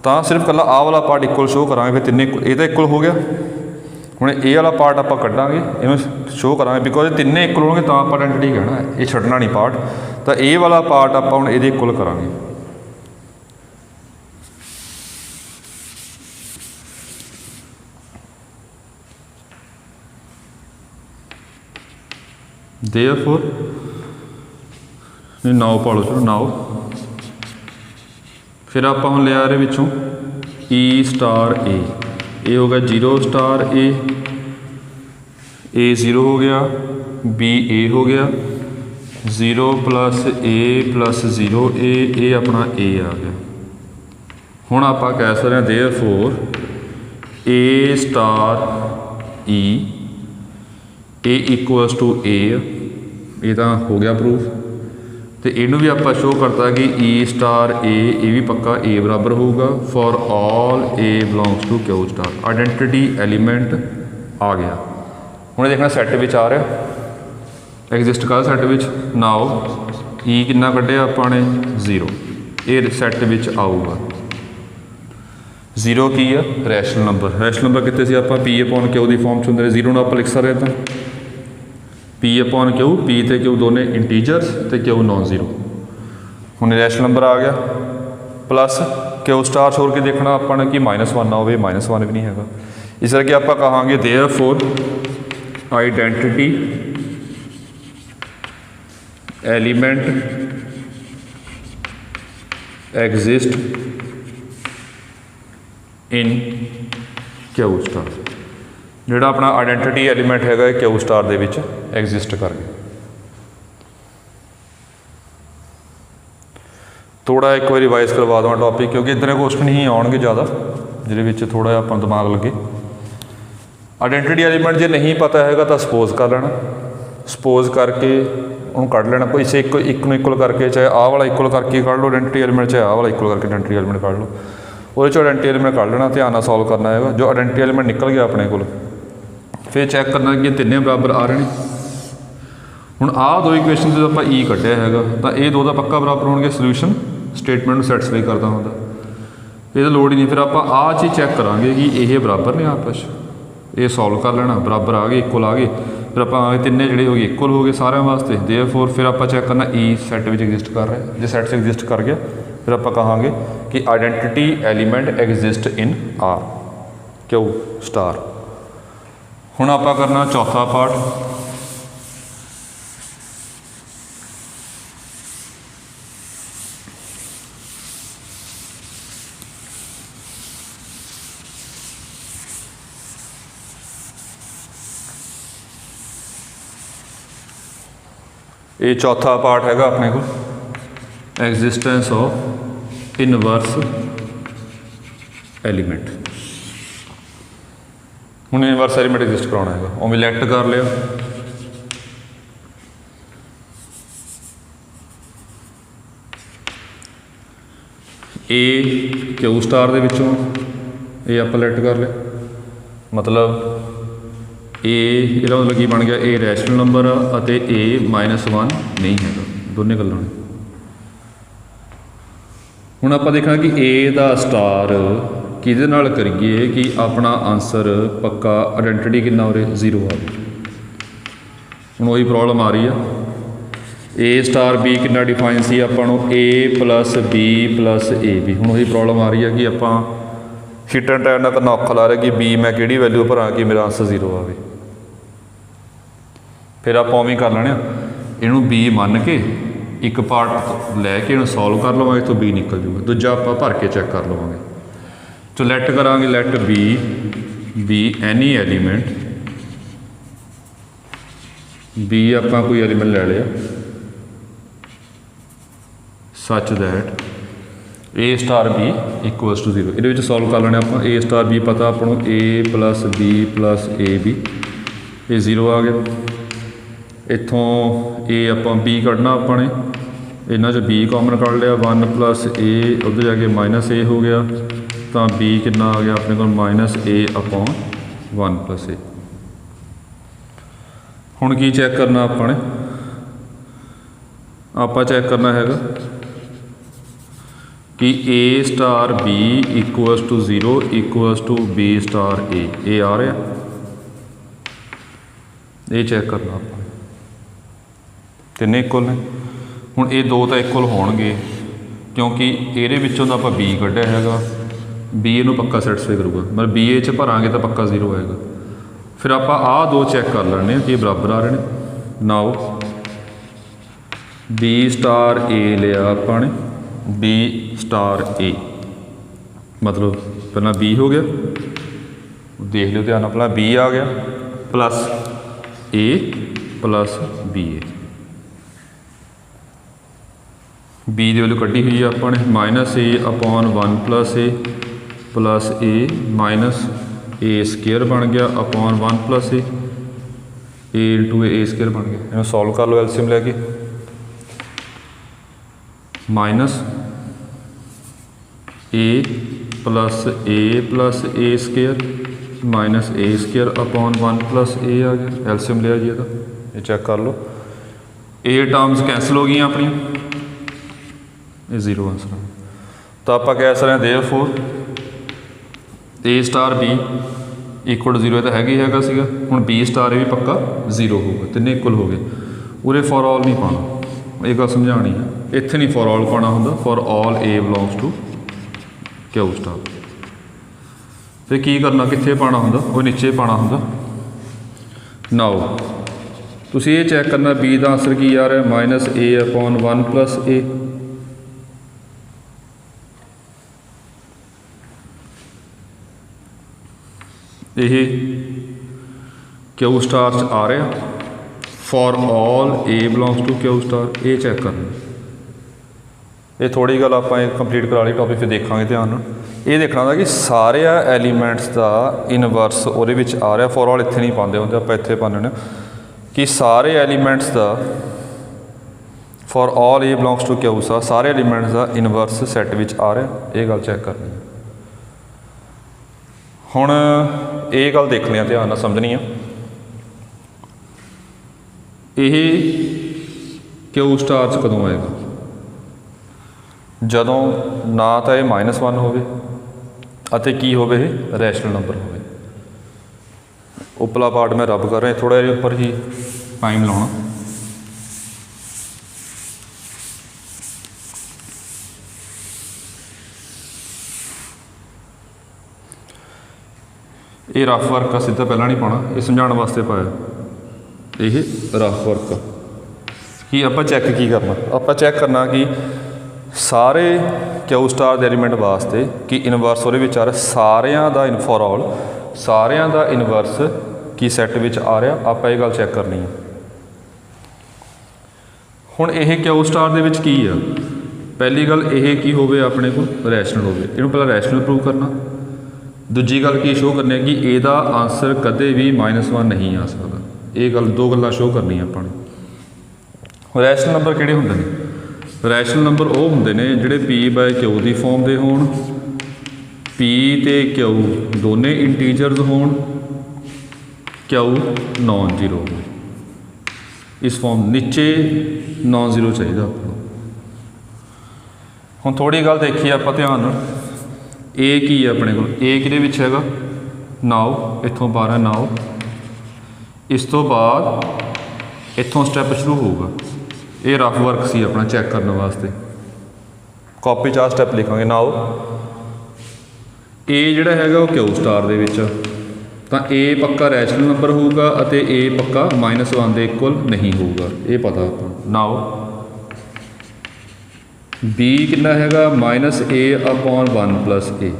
तो सिर्फ कला आ वाला पार्ट इक्वल शो करा, फिर तिन्ने ये तो इक्वल हो गया। हुण ए वाला पार्ट आप कढ़ांगे, इनू शो करा बिकॉज तिन्ने इक्वल होंगे तो आप आइडेंटिटी कहना है, ये छड्डना नहीं पार्ट। तो ए वाला पार्ट आप हुण इहदे इक्वल करांगे। देयरफॉर नहीं नाउ पा लो, चलो नाउ। फिर आप हम लिया इहदे विचों ई स्टार ए हो गया जीरो स्टार ए जीरो हो गया, बी ए हो गया, जीरो प्लस जीरो ए अपना ए आ गया। हुण आप कह सकते हैं therefore A star a equals to a, ये तो हो गया प्रूफ। तो इनू भी आप शो करता कि ई स्टार ए भी पक्का ए बराबर होगा for all A belongs to Q star. Identity element आ गया। हुणे देखना सैट विच आ रहा एग्जिस्ट कर सैट विच। नाउ ई कितना कढ़िया आपने जीरो, ये सैट विच आऊगा। जीरो की है रैशनल नंबर, रैशनल नंबर कितने से आप पी अपॉन क्यू की फॉर्म च होंगे। जीरो आप लिख सकते हैं पी अपॉन क्यू, पी तो क्यू दोने इंटीजर्स तो क्यू नॉन जीरो। हुण रैशनल नंबर आ गया प्लस क्यू स्टार छोड़ के देखना अपने कि -1 ना हो, -1 भी नहीं है। इस करके आप कहांगे therefore identity element exist in q star. जोड़ा अपना आइडेंटिटी एलीमेंट है क्यू स्टार दे विच एग्जिस्ट कर गया। थोड़ा एक बार रिवाइज करवा देवां टॉपिक, क्योंकि इतने क्वेश्चन ही आउणगे ज़्यादा जिहदे थोड़ा अपना दिमाग लगे। आइडेंटिटी एलीमेंट जे नहीं पता है तो सपोज कर लेना, सपोज करके उन्होंने कढ़ लेना कोई से एक नूं इक्वल करके, चाहे आ वाला इक्वल करके कढ़ लो आइडेंटिटी एलीमेंट, चाहे आ वाला इक्वल करके आइडेंटिटी एलीमेंट कढ़ लो। वो आइडेंटिटी एलीमेंट कढ़ लेना, ध्यान नाल सॉल्व करना है। जो आइडेंटिटी एलीमेंट निकल गया अपने को, फिर चैक करना कि तिन्ने बराबर आ रहे हैं। हुण आ दो इक्वेशन जो आप ई कढ़िया है तो ये दो का पक्का बराबर होंगे, सोल्यूशन स्टेटमेंट सैटिस्फाई करता होंगे, ये लोड़ ही नहीं। फिर आप आ चीज़ चैक करांगे कि ये बराबर ने आपस, ये सॉल्व कर लेना, बराबर आ गए इक्वल आ गए। फिर आप तिन्ने जोड़े हो गए इक्वल हो गए सारे वास्ते। देयरफॉर फिर आप चैक करना ई सैट में एग्जिस्ट कर रहा है, जो सैट एग्जिस्ट कर गया फिर आप कहांगे कि identity element exist in are Q star. हुण आप करना चौथा पार्ट। ये चौथा पार्ट हैगा अपने को एग्जिस्टेंस ऑफ इनवर्स एलीमेंट। हुण इनवर्स एलीमेंट एग्जिस्ट कराना है, उवें लैट कर लिया। ए क्यू स्टार दे विचों ये आपां लैट कर लिया, मतलब ए इहदा मतलब की बन गया ए रैशनल नंबर आ ए -1 नहीं है, दोनों गल्लां ने। हुण आपां देखना कि ए दा स्टार किहदे नाल करिए कि अपना आंसर पक्का आइडेंटिटी कितना हो रहा 0 आ गई। हुण वही प्रॉब्लम आ रही है, ए स्टार बी कितना डिफाइन सी आपां नूं a plus B plus A b. हुण वही प्रॉब्लम आ रही है कि आपां हिट एंड टर्न करना औखा ला रहा कि बी मैं किहड़ी वैल्यू भरां कि मेरा आंसर 0 आवे। फिर आप उवें कर लेने, इनू बी मन के एक पार्ट लैके इन्हूं सॉल्व कर लवांगे तो बी निकल जूगा, दूजा आपां भर के चैक कर लवांगे। तो लैट करांगे, let B any element, B आपां कोई एलीमेंट ले लिया such that A star B equals to 0। ये सॉल्व कर लेने आप। ए स्टार बी पता आपको a plus B plus A b, ये 0 आ गया। इतों ए आप बी कढ़ना अपने, इन्हों बी कॉमन कढ़ लिया, 1 प्लस ए उधर जाके माइनस ए हो गया, तो बी कितना आ गया अपने को -a/1 + a। हुण की चैक करना अपने, आप चैक करना है कि a star B equals to 0 equals to B star a आ रहा, ये चैक करना आप। तिने इक्वल ने, हुण ये दो तो इक्वल होणगे क्योंकि ये विचों तो आप बी कढ़िया हैगा, बी इनू पक्का सैटिस्फाई करूँगा, मतलब बी ए च भरांगे तो पक्का 0 आएगा। फिर आप आ दो चैक कर लेने कि बराबर आ रहे हैं। नाउ बी स्टार ए लिया आपने, बी स्टार ए मतलब पहला बी हो गया, देख लियो ध्यान अपना, बी आ गया plus A plus B A, B की वैल्यू कढ़ी हुई है अपने -a/1 + a plus A minus A square बन गया upon 1 + a, A into A square बन गया। इन्हें सॉल्व कर लो एलसीएम लैके, minus A plus A square minus A square upon 1 + a आ गया। एलसीएम लिया जी ਇਹਦਾ, ये चेक कर लो। ए टर्म्स कैंसिल हो गई अपनी, ये 0 आंसर। तो आप कह सकते हैं देयरफॉर ए स्टार बी इक्वल 0 तो हैगा ही हैगा सीगा। हुण बी स्टार भी पक्का 0 होगा, तिन्ने इक्वल हो गए। उरे फॉर ऑल नहीं पाना, ये गल समझानी है। इत्थे नहीं फॉर ऑल पाना होंदा, for all A belongs to Q star. फिर की करना, कित्थे पाना होंदा, वो नीचे पाना होंदा। नाउ तुसीं ये चैक करना बी का आंसर की आ रहा है -a/1 + a। यह क्यू स्टार च आ रहा, for all A belongs to Q star, ये चैक करना। ये थोड़ी गल आप कंप्लीट करा ली टॉपिक, फिर देखा ध्यान। ये देखना था कि सारे एलीमेंट्स का इनवर्स वो आ रहा, फॉर ऑल इतने नहीं पाते होंगे, आप इतने पाने कि सारे एलीमेंट्स का for all A belongs to Q star, सारे एलीमेंट्स का इनवर्स सैट में आ रहा, ये गल चैक करनी है। हुण ये गल देखनी है, ध्यान समझनी है। यह क्यू स्टार च कदों आएगा, जदों ना तो यह -1 होवे अते की होवे रैशनल नंबर होवे। उपला पार्ट मैं रब कर रहा, थोड़ा जिहा उपर ही टाइम लाउणा। ये रफ वर्क आ, सीधा पहला नहीं पाना, ये समझाने वास्ते पाया। ये रफ वर्क कि आप चैक की करना, आप चैक करना कि सारे क्यू स्टार के एलीमेंट वास्ते कि इनवर्स वो आ रहा, सारिਆਂ ਦਾ फॉर ऑल सारिਆਂ ਦਾ इनवर्स की सैट में आ रहा। आप ये गल चैक करनी है। ਹੁਣ ਇਹ ਕਿਊ ਸਟਾਰ ਦੇ ਵਿੱਚ ਕੀ ਆ, ਪਹਿਲੀ ਗੱਲ ਇਹ ਕੀ ਹੋਵੇ ਆਪਣੇ ਕੋਲ ਰੈਸ਼ਨਲ ਹੋਵੇ, ਇਹਨੂੰ ਪਹਿਲਾਂ ਰੈਸ਼ਨਲ ਪ੍ਰੂਵ ਕਰਨਾ। ਦੂਜੀ ਗੱਲ ਕੀ ਸ਼ੋਅ ਕਰਨੀ ਹੈ ਕਿ ਇਹਦਾ ਆਂਸਰ ਕਦੇ ਵੀ -1 ਨਹੀਂ ਆ ਸਕਦਾ। ਇਹ ਗੱਲ ਦੋ ਗੱਲਾਂ ਸ਼ੋਅ ਕਰਨੀਆਂ ਆਪਾਂ ਨੂੰ। ਰੈਸ਼ਨਲ ਨੰਬਰ ਕਿਹੜੇ ਹੁੰਦੇ ਨੇ? ਰੈਸ਼ਨਲ ਨੰਬਰ ਉਹ ਹੁੰਦੇ ਨੇ ਜਿਹੜੇ P/Q ਦੀ ਫਾਰਮ ਦੇ ਹੋਣ, P ਤੇ Q ਦੋਨੇ ਇੰਟੀਜਰਸ ਹੋਣ, Q ਨੋਨ ਜ਼ੀਰੋ ਹੋਵੇ। ਇਸ ਫਾਰਮ ਨੀਚੇ ਨੋਨ ਜ਼ੀਰੋ ਚਾਹੀਦਾ ਆਪਾਂ ਨੂੰ। ਹੁਣ ਥੋੜ੍ਹੀ ਗੱਲ ਦੇਖੀਏ ਆਪਾਂ ਧਿਆਨ ਨਾਲ, A ਕੀ ਹੈ ਆਪਣੇ ਕੋਲ? A ਕਿਹਦੇ ਵਿੱਚ ਹੈਗਾ? ਨਾਓ, ਇੱਥੋਂ 12 ਨਾਓ। ਇਸ ਤੋਂ ਬਾਅਦ ਇੱਥੋਂ ਸਟੈਪ ਸ਼ੁਰੂ ਹੋਊਗਾ। ਇਹ ਰਫ ਵਰਕ ਸੀ ਆਪਣਾ ਚੈੱਕ ਕਰਨ ਵਾਸਤੇ, ਕਾਪੀ 'ਚ ਆਹ ਸਟੈਪ ਲਿਖਾਂਗੇ। ਨਾਓ A ਜਿਹੜਾ ਹੈਗਾ ਉਹ ਕਿਊ ਸਟਾਰ ਦੇ ਵਿੱਚ, ਤਾਂ A ਪੱਕਾ ਰੈਸ਼ਨਲ ਨੰਬਰ ਹੋਊਗਾ ਅਤੇ A ਪੱਕਾ -1 ਦੇ ਇਕੁਅਲ ਨਹੀਂ ਹੋਊਗਾ, ਇਹ ਪਤਾ ਆਪਾਂ। ਨਾਓ B ਕਿੰਨਾ ਹੈਗਾ? -A/1 + A।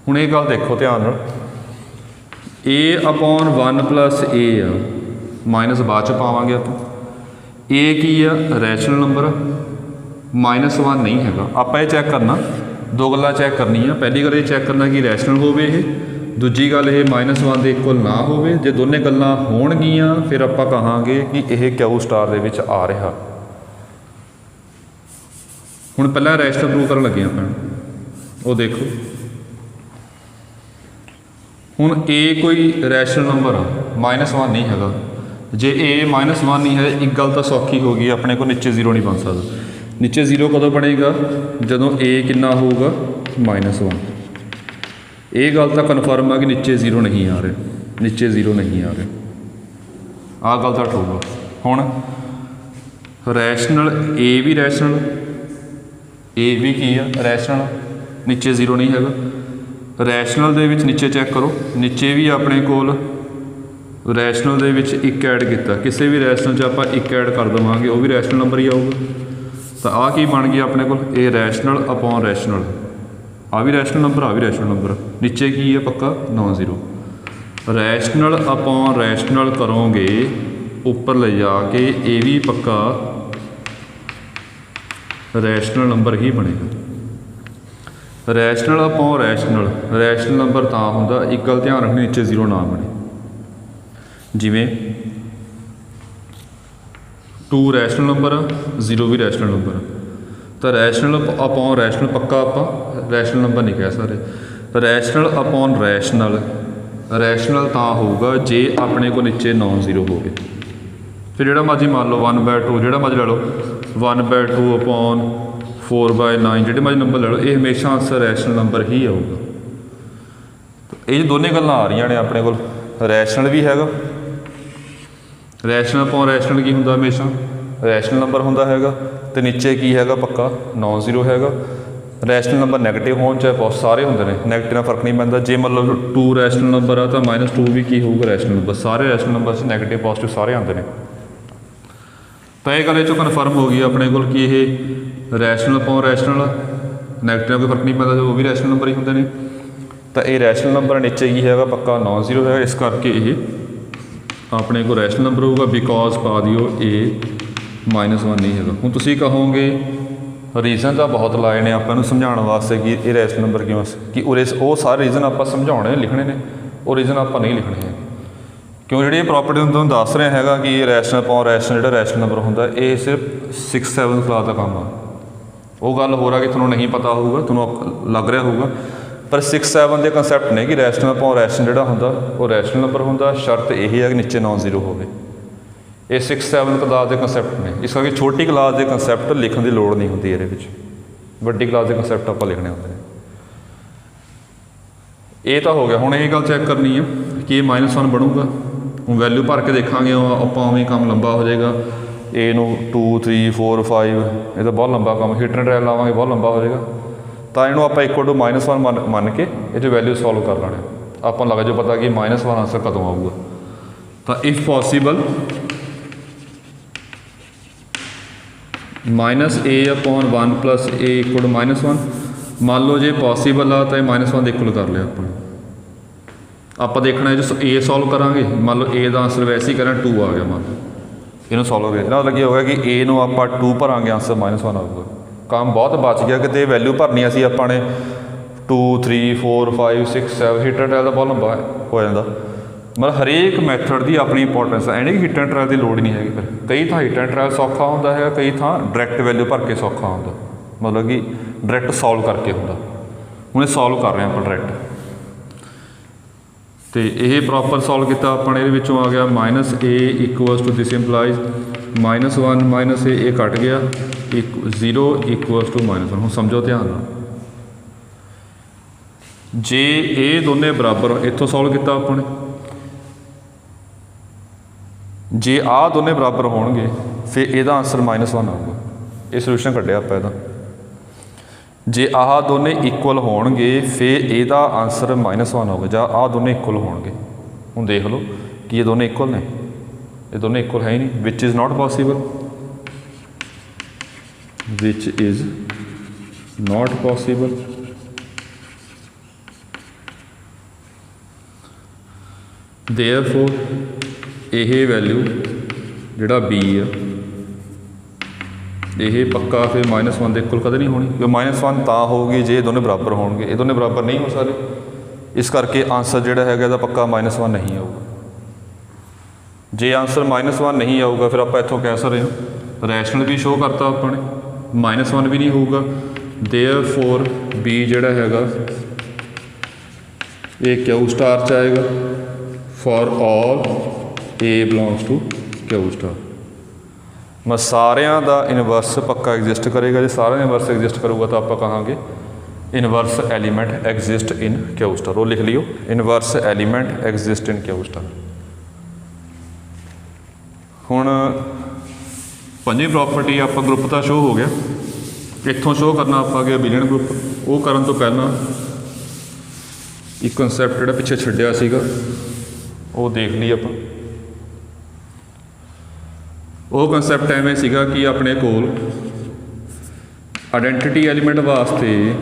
ਹੁਣ ਇਹ ਗੱਲ ਦੇਖੋ ਧਿਆਨ ਨਾਲ, A/1 + A ਆ, ਮਾਈਨਸ ਬਾਅਦ 'ਚ ਪਾਵਾਂਗੇ ਆਪਾਂ। A ਕੀ ਆ? ਰੈਸ਼ਨਲ ਨੰਬਰ, -1 ਨਹੀਂ ਹੈਗਾ। ਆਪਾਂ ਇਹ ਚੈੱਕ ਕਰਨਾ, ਦੋ ਗੱਲਾਂ ਚੈੱਕ ਕਰਨੀਆਂ। ਪਹਿਲੀ ਗੱਲ ਇਹ ਚੈੱਕ ਕਰਨਾ ਕਿ ਰੈਸ਼ਨਲ ਹੋਵੇ ਇਹ, ਦੂਜੀ ਗੱਲ ਇਹ -1 ਦੇ ਇਕੁਅਲ ਨਾ ਹੋਵੇ। ਜੇ ਦੋਨੇ ਗੱਲਾਂ ਹੋਣਗੀਆਂ ਫਿਰ ਆਪਾਂ ਕਹਾਂਗੇ ਕਿ ਇਹ ਕਿਊ ਸਟਾਰ ਦੇ ਵਿੱਚ ਆ ਰਿਹਾ। ਹੁਣ ਪਹਿਲਾਂ ਰੈਸ਼ਨਲ ਪ੍ਰੂਵ ਕਰਨ ਲੱਗੇ ਆਪਾਂ, ਉਹ ਦੇਖੋ। ਹੁਣ A ਕੋਈ ਰੈਸ਼ਨਲ ਨੰਬਰ ਆ, -1 ਨਹੀਂ ਹੈਗਾ। ਜੇ A -1 ਨਹੀਂ ਹੈ, ਇੱਕ ਗੱਲ ਤਾਂ ਸੌਖੀ ਹੋ ਗਈ, ਆਪਣੇ ਕੋਲ ਨੀਚੇ 0 ਨਹੀਂ ਬਣ ਸਕਦਾ। ਨੀਚੇ 0 ਕਦੋਂ ਬਣੇਗਾ? ਜਦੋਂ A ਕਿੰਨਾ ਹੋਊਗਾ? -1। ਇਹ ਗੱਲ ਤਾਂ ਕਨਫਰਮ ਆ ਕਿ ਨੀਚੇ 0 ਨਹੀਂ ਆ ਰਹੇ, ਨੀਚੇ 0 ਨਹੀਂ ਆ ਰਹੇ। ਆਹ ਗੱਲ ਤਾਂ ਠੋਗਾ। ਹੁਣ ਰੈਸ਼ਨਲ A ਵੀ ਰੈਸ਼ਨਲ, A ਵੀ ਕੀ ਆ? ਰੈਸ਼ਨਲ, ਨੀਚੇ 0 ਨਹੀਂ ਹੈਗਾ। ਰੈਸ਼ਨਲ ਦੇ ਵਿੱਚ ਨੀਚੇ ਚੈੱਕ ਕਰੋ, ਨੀਚੇ ਵੀ ਆਪਣੇ ਕੋਲ ਰੈਸ਼ਨਲ ਦੇ ਵਿੱਚ 1 ਐਡ ਕੀਤਾ। ਕਿਸੇ ਵੀ ਰੈਸ਼ਨਲ 'ਚ ਆਪਾਂ 1 ਐਡ ਕਰ ਦੇਵਾਂਗੇ, ਉਹ ਵੀ ਰੈਸ਼ਨਲ ਨੰਬਰ ਹੀ ਆਊਗਾ। ਤਾਂ ਆਹ ਕੀ ਬਣ ਗਿਆ ਆਪਣੇ ਕੋਲ? ਇਹ ਰੈਸ਼ਨਲ ਅਪੋਨ ਰੈਸ਼ਨਲ, ਆ ਵੀ ਰੈਸ਼ਨਲ ਨੰਬਰ, ਆ ਵੀ ਰੈਸ਼ਨਲ ਨੰਬਰ। ਨੀਚੇ ਕੀ ਹੈ? ਪੱਕਾ non zero. Rational upon rational ਕਰੋਗੇ ਉੱਪਰ ਲੈ ਜਾ ਕੇ, ਇਹ ਵੀ ਪੱਕਾ ਰੈਸ਼ਨਲ ਨੰਬਰ ਹੀ ਬਣੇਗਾ। Rational upon rational, rational number ਤਾਂ ਹੁੰਦਾ, ਇੱਕ ਗੱਲ ਧਿਆਨ ਰੱਖਣੀ, ਨੀਚੇ 0 ਨਾ ਬਣੇ। ਜਿਵੇਂ 2 ਰੈਸ਼ਨਲ ਨੰਬਰ ਆ, 0 ਵੀ ਰੈਸ਼ਨਲ ਨੰਬਰ ਆ, ਤਾਂ ਰੈਸ਼ਨਲ ਅਪੋਨ ਰੈਸ਼ਨਲ ਪੱਕਾ ਆਪਾਂ ਰੈਸ਼ਨਲ ਨੰਬਰ ਨਹੀਂ ਕਹਿ ਸਕਦੇ। ਰੈਸ਼ਨਲ ਅਪੋਨ ਰੈਸ਼ਨਲ, ਰੈਸ਼ਨਲ ਤਾਂ ਹੋਊਗਾ ਜੇ ਆਪਣੇ ਕੋਲ ਨੀਚੇ ਨੋਨ ਜ਼ੀਰੋ ਹੋਵੇ। ਫਿਰ ਜਿਹੜਾ ਮਰਜ਼ੀ ਮੰਨ ਲਓ 1/2, ਜਿਹੜਾ ਮਰਜ਼ੀ ਲੈ ਲਓ 1/2 ਅਪੋਨ 4/9, ਜਿਹੜੇ ਮਰਜ਼ੀ ਨੰਬਰ ਲੈ ਲਓ, ਇਹ ਹਮੇਸ਼ਾ ਆਂਸਰ ਰੈਸ਼ਨਲ ਨੰਬਰ ਹੀ ਆਊਗਾ। ਇਹ ਦੋਨੇ ਗੱਲਾਂ ਆ ਰਹੀਆਂ ਨੇ ਆਪਣੇ ਕੋਲ। ਰੈਸ਼ਨਲ ਵੀ ਹੈਗਾ, ਰੈਸ਼ਨਲ ਅਪੋਨ ਰੈਸ਼ਨਲ ਕੀ ਹੁੰਦਾ? ਹਮੇਸ਼ਾ ਰੈਸ਼ਨਲ ਨੰਬਰ ਹੁੰਦਾ ਹੈਗਾ, ਅਤੇ ਨੀਚੇ ਕੀ ਹੈਗਾ? ਪੱਕਾ ਨੋਨ ਜ਼ੀਰੋ ਹੈਗਾ। ਰੈਸ਼ਨਲ ਨੰਬਰ ਨੈਗੇਟਿਵ ਹੋਣ ਚਾਹੇ ਬਹੁਤ ਸਾਰੇ ਹੁੰਦੇ ਨੇ, ਨੈਗੇਟਿਵ ਨਾਲ ਫਰਕ ਨਹੀਂ ਪੈਂਦਾ। ਜੇ ਮਤਲਬ 2 ਰੈਸ਼ਨਲ ਨੰਬਰ ਆ ਤਾਂ -2 ਵੀ ਕੀ ਹੋਊਗਾ? Rational number. ਸਾਰੇ ਰੈਸ਼ਨਲ ਨੰਬਰ 'ਚ ਨੈਗੇਟਿਵ ਪੋਜ਼ੀਟਿਵ ਸਾਰੇ ਆਉਂਦੇ ਨੇ। ਤਾਂ ਇਹ ਗੱਲ ਇਹ 'ਚੋਂ ਕਨਫਰਮ ਹੋ ਗਈ ਆਪਣੇ ਕੋਲ ਕਿ ਇਹ ਰੈਸ਼ਨਲ ਅਪੋਨ ਰੈਸ਼ਨਲ, ਨੈਗੇਟਿਵ ਨਾਲ ਕੋਈ ਫਰਕ ਨਹੀਂ ਪੈਂਦਾ, ਉਹ ਵੀ ਰੈਸ਼ਨਲ ਨੰਬਰ ਹੀ ਹੁੰਦੇ ਨੇ। ਤਾਂ ਇਹ ਰੈਸ਼ਨਲ ਨੰਬਰ ਨੀਚੇ ਕੀ ਹੈਗਾ? ਪੱਕਾ ਨੋਨ ਜ਼ੀਰੋ ਹੈਗਾ। ਇਸ ਕਰਕੇ ਇਹ ਆਪਣੇ ਕੋਲ ਰੈਸ਼ਨਲ ਨੰਬਰ ਹੋਊਗਾ। ਬਿਕੋਜ਼ ਪਾ ਦਿਓ A -1 ਨਹੀਂ ਹੈਗਾ। ਹੁਣ ਤੁਸੀਂ ਕਹੋਗੇ ਰੀਜ਼ਨ ਤਾਂ ਬਹੁਤ ਲਾਏ ਨੇ ਆਪਾਂ ਨੂੰ ਸਮਝਾਉਣ ਵਾਸਤੇ ਕਿ ਇਹ ਰੈਸ਼ਨਲ ਨੰਬਰ ਕਿਉਂ, ਕਿ ਉਹ ਸਾਰੇ ਰੀਜ਼ਨ ਆਪਾਂ ਸਮਝਾਉਣੇ ਲਿਖਣੇ ਨੇ, ਉਹ ਰੀਜ਼ਨ ਆਪਾਂ ਨਹੀਂ ਲਿਖਣੇ ਹੈਗੇ। ਕਿਉਂ ਜਿਹੜੀ ਇਹ ਪ੍ਰੋਪਰਟੀ ਤੁਹਾਨੂੰ ਦੱਸ ਰਿਹਾ ਹੈਗਾ ਕਿ ਇਹ ਰੈਸ਼ਨਲ ਅਪੋਨ ਰੈਸ਼ਨਲ ਜਿਹੜਾ ਰੈਸ਼ਨਲ ਨੰਬਰ ਹੁੰਦਾ, ਇਹ ਸਿਰਫ 6th-7th ਕਲਾਸ ਦਾ ਕੰਮ ਆ। ਉਹ ਗੱਲ ਹੋਰ ਆ ਕਿ ਤੁਹਾਨੂੰ ਨਹੀਂ ਪਤਾ ਹੋਊਗਾ, ਤੁਹਾਨੂੰ ਲੱਗ ਰਿਹਾ ਹੋਊਗਾ, ਪਰ 6-7 ਦੇ ਕੰਸੈਪਟ ਨੇ ਕਿ ਰੈਸ਼ਨਲ ਅਪੋਨ ਰੈਸ਼ਨਲ ਜਿਹੜਾ ਹੁੰਦਾ ਉਹ ਰੈਸ਼ਨਲ ਨੰਬਰ ਹੁੰਦਾ। ਸ਼ਰਤ ਇਹ ਹੈ ਕਿ ਨੀਚੇ ਨੋਨ ਜ਼ੀਰੋ ਹੋਵੇ। ਇਹ 6-7 ਕਲਾਸ ਦੇ ਕੰਸੈਪਟ ਨੇ। ਇਸ ਕਰਕੇ ਛੋਟੀ ਕਲਾਸ ਦੇ ਕੰਸੈਪਟ ਲਿਖਣ ਦੀ ਲੋੜ ਨਹੀਂ ਹੁੰਦੀ ਇਹਦੇ ਵਿੱਚ, ਵੱਡੀ ਕਲਾਸ ਦੇ ਕੰਸੈਪਟ ਆਪਾਂ ਲਿਖਣੇ ਹੁੰਦੇ ਨੇ। ਇਹ ਤਾਂ ਹੋ ਗਿਆ। ਹੁਣ ਇਹ ਗੱਲ ਚੈੱਕ ਕਰਨੀ ਹੈ ਕਿ ਇਹ -1 ਬਣੂਗਾ। ਹੁਣ ਵੈਲਿਊ ਭਰ ਕੇ ਦੇਖਾਂਗੇ ਆਪਾਂ, ਉਵੇਂ ਕੰਮ ਲੰਬਾ ਹੋ ਜਾਏਗਾ। ਇਹ ਨੂੰ 2, 3, 4, 5, ਇਹ ਤਾਂ ਬਹੁਤ ਲੰਬਾ ਕੰਮ, ਹਿਟ ਐਂਡ ਟ੍ਰਾਇਲ ਲਾਵਾਂਗੇ ਬਹੁਤ ਲੰਬਾ ਹੋ ਜਾਏਗਾ। ਤਾਂ ਇਹਨੂੰ ਆਪਾਂ ਇਕੁਅਲ ਟੂ -1 ਮੰਨ ਕੇ ਇਹ 'ਚ ਵੈਲਿਊ ਸੋਲਵ ਕਰ ਲੈਣੇ। ਆਪਾਂ ਨੂੰ ਲੱਗ ਜਾਓ ਪਤਾ ਕਿ -1 ਆਂਸਰ ਕਦੋਂ ਆਊਗਾ। ਤਾਂ ਇਫ ਪੋਸੀਬਲ -A/1 + A = -1 ਮੰਨ ਲਓ। ਜੇ ਪੋਸੀਬਲ ਆ ਤਾਂ ਇਹ -1 ਦੇ ਇਕੁਅਲ ਕਰ ਲਿਆ ਆਪਾਂ ਦੇਖਣਾ ਇਹ 'ਚ A ਸੋਲਵ ਕਰਾਂਗੇ। ਮੰਨ ਲਓ A ਦਾ ਆਂਸਰ ਵੈਸੇ ਹੀ ਕਰਾਂ 2 ਆ ਗਿਆ, ਮੰਨ ਲਓ ਇਹਨੂੰ ਸੋਲਵ ਕਰੀਏ। ਇਹਦਾ ਮਤਲਬ ਕੀ ਹੋਗਾ ਕਿ A ਨੂੰ ਆਪਾਂ 2 ਭਰਾਂਗੇ, ਆਂਸਰ -1 ਆਊਗਾ। ਕੰਮ ਬਹੁਤ ਬਚ ਗਿਆ। ਕਿਤੇ ਵੈਲਿਊ ਭਰਨੀ ਸੀ ਆਪਾਂ ਨੇ 2 3 4 5 6 7 ਹਿੱਟ ਐਂਡ ਟ੍ਰਾਇਲ ਦਾ ਬਹੁਤ ਲੰਬਾ ਹੋ ਜਾਂਦਾ। ਮਤਲਬ ਹਰੇਕ ਮੈਥਡ ਦੀ ਆਪਣੀ ਇੰਪੋਰਟੈਂਸ ਹੈ। ਐਂ ਕਿ ਹਿੱਟ ਐਂਡ ਟ੍ਰਾਇਲ ਦੀ ਲੋੜ ਨਹੀਂ ਹੈਗੀ। ਫਿਰ ਕਈ ਥਾਂ ਹਿੱਟ ਐਂਡ ਟ੍ਰਾਇਲ ਸੌਖਾ ਹੁੰਦਾ ਹੈਗਾ, ਕਈ ਥਾਂ ਡਾਇਰੈਕਟ ਵੈਲਿਊ ਭਰ ਕੇ ਸੌਖਾ ਹੁੰਦਾ, ਮਤਲਬ ਕਿ ਡਾਇਰੈਕਟ ਸੋਲਵ ਕਰਕੇ ਹੁੰਦਾ। ਹੁਣ ਇਹ ਸੋਲਵ ਕਰ ਰਹੇ ਆਪਾਂ ਡਾਇਰੈਕਟ, ਅਤੇ ਇਹ ਪ੍ਰੋਪਰ ਸੋਲਵ ਕੀਤਾ ਆਪਾਂ ਨੇ। ਇਹਦੇ ਵਿੱਚੋਂ ਆ ਗਿਆ -A equals to this implies -1 -A, ਇਹ ਕੱਟ ਗਿਆ 0 ਇਕੁਅਲਸ ਟੂ -1। ਹੁਣ ਸਮਝੋ ਧਿਆਨ ਨਾਲ, ਜੇ ਇਹ ਦੋਨੇ ਬਰਾਬਰ, ਇੱਥੋਂ ਸੋਲਵ ਕੀਤਾ ਆਪਾਂ ਨੇ, ਜੇ ਆਹ ਦੋਨੇ ਬਰਾਬਰ ਹੋਣਗੇ ਫਿਰ ਇਹਦਾ ਆਂਸਰ -1 ਆਊਗਾ। ਇਹ ਸੋਲਿਊਸ਼ਨ ਕੱਢਿਆ ਆਪਾਂ ਇਹਦਾ। ਜੇ ਆਹ ਦੋਨੇ ਇਕੁਅਲ ਹੋਣਗੇ ਫਿਰ ਇਹਦਾ ਆਂਸਰ -1 ਆਊਗਾ, ਜਾਂ ਆਹ ਦੋਨੇ ਇਕੁਅਲ ਹੋਣਗੇ। ਹੁਣ ਦੇਖ ਲਓ ਕਿ ਇਹ ਦੋਨੇ ਇਕੁਅਲ ਨੇ, ਇਹ ਦੋਨੇ ਇਕੁਅਲ ਹੈ ਹੀ ਨਹੀਂ, which is not possible, which is not possible. Therefore ਇਹ ਵੈਲਿਊ ਜਿਹੜਾ B ਆ, ਇਹ ਪੱਕਾ ਫਿਰ -1 ਦੇ ਇਕੁਅਲ ਕਦੇ ਨਹੀਂ ਹੋਣੀ, ਕਿਉਂਕਿ -1 ਤਾਂ ਹੋਊਗੀ ਜੇ ਇਹ ਦੋਨੇ ਬਰਾਬਰ ਹੋਣਗੇ। ਇਹ ਦੋਨੇ ਬਰਾਬਰ ਨਹੀਂ ਹੋ ਸਕਦੇ, ਇਸ ਕਰਕੇ ਆਂਸਰ ਜਿਹੜਾ ਹੈਗਾ ਇਹਦਾ ਪੱਕਾ -1 ਨਹੀਂ ਆਊਗਾ। ਜੇ ਆਂਸਰ -1 ਨਹੀਂ ਆਊਗਾ ਫਿਰ ਆਪਾਂ ਇੱਥੋਂ ਕਹਿ ਸਕਦੇ ਹਾਂ ਰੈਸ਼ਨਲ ਵੀ ਸ਼ੋਅ ਕਰਤਾ ਆਪਾਂ ਨੇ, -1 ਵੀ ਨਹੀਂ ਹੋਊਗਾ। ਦੇਅਰਫੋਰ B ਜਿਹੜਾ ਹੈਗਾ ਇਹ Q ਸਟਾਰ 'ਚ ਆਏਗਾ for all A belongs to Q star. ਮੈਂ ਸਾਰਿਆਂ ਦਾ ਇਨਵਰਸ ਪੱਕਾ ਐਗਜ਼ਿਸਟ ਕਰੇਗਾ। ਜੇ ਸਾਰਿਆਂ ਦਾ ਇਨਵਰਸ ਐਗਜ਼ਿਸਟ ਕਰੂਗਾ ਤਾਂ ਆਪਾਂ ਕਹਾਂਗੇ ਇਨਵਰਸ ਐਲੀਮੈਂਟ ਐਗਜ਼ਿਸਟ ਇਨ Q ਸਟਾਰ। ਉਹ ਲਿਖ ਲਿਓ, ਇਨਵਰਸ ਐਲੀਮੈਂਟ ਐਗਜ਼ਿਸਟ ਇਨ Q ਸਟਾਰ। ਹੁਣ ਪੰਜਵੀਂ ਪ੍ਰੋਪਰਟੀ ਆਪਾਂ ਗਰੁੱਪ ਦਾ ਸ਼ੋਅ ਹੋ ਗਿਆ, ਇੱਥੋਂ ਸ਼ੋਅ ਕਰਨਾ ਆਪਾਂ ਗਿਆ ਬਿਲੀਅਨ ਗਰੁੱਪ। ਉਹ ਕਰਨ ਤੋਂ ਪਹਿਲਾਂ ਇੱਕ ਕਨਸੈਪਟ ਜਿਹੜਾ ਪਿੱਛੇ ਛੱਡਿਆ ਸੀਗਾ ਉਹ ਦੇਖ ਲਈ ਆਪਾਂ। ਉਹ ਕਨਸੈਪਟ ਐਵੇਂ ਸੀਗਾ ਕਿ ਆਪਣੇ ਕੋਲ ਆਇਡੈਂਟੀਟੀ ਐਲੀਮੈਂਟ ਵਾਸਤੇ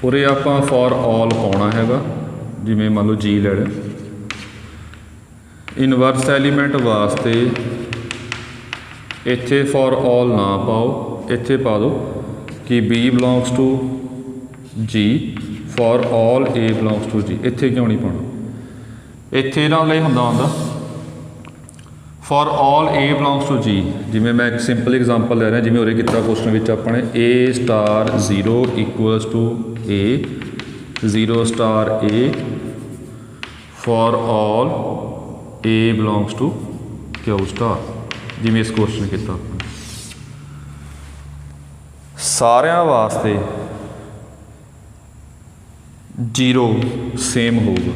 ਉਰੇ ਆਪਾਂ ਫॉर ऑल ਪਾਉਣਾ ਹੈਗਾ, ਜਿਵੇਂ ਮੰਨ ਲਓ G ਲੈ ਲਿਆ। ਇਨਵਰਸ ਐਲੀਮੈਂਟ ਵਾਸਤੇ ਇੱਥੇ ਫॉर ऑल ਨਾ ਪਾਓ, ਇੱਥੇ ਪਾ ਦਿਓ ਕਿ B belongs to G for all A belongs to G। ਇੱਥੇ ਕਿਉਂ ਨਹੀਂ ਪਾਉਣਾ? ਇੱਥੇ ਇਹਨਾਂ ਲਈ ਹੁੰਦਾ for all A belongs to G। ਜਿਵੇਂ ਮੈਂ ਇੱਕ ਸਿੰਪਲ ਐਗਜ਼ਾਮਪਲ ਲੈ ਰਿਹਾ, ਜਿਵੇਂ ਉਰੇ ਕੀਤਾ ਕੁਐਸਚਨ ਵਿੱਚ ਆਪਣੇ A star 0 equals to A 0 star A for all A belongs to Q star. ਜਿਵੇਂ ਇਸ ਕੁਐਸਚਨ ਕੀਤਾ ਆਪਾਂ ਸਾਰਿਆਂ ਵਾਸਤੇ 0 ਸੇਮ ਹੋਊਗਾ।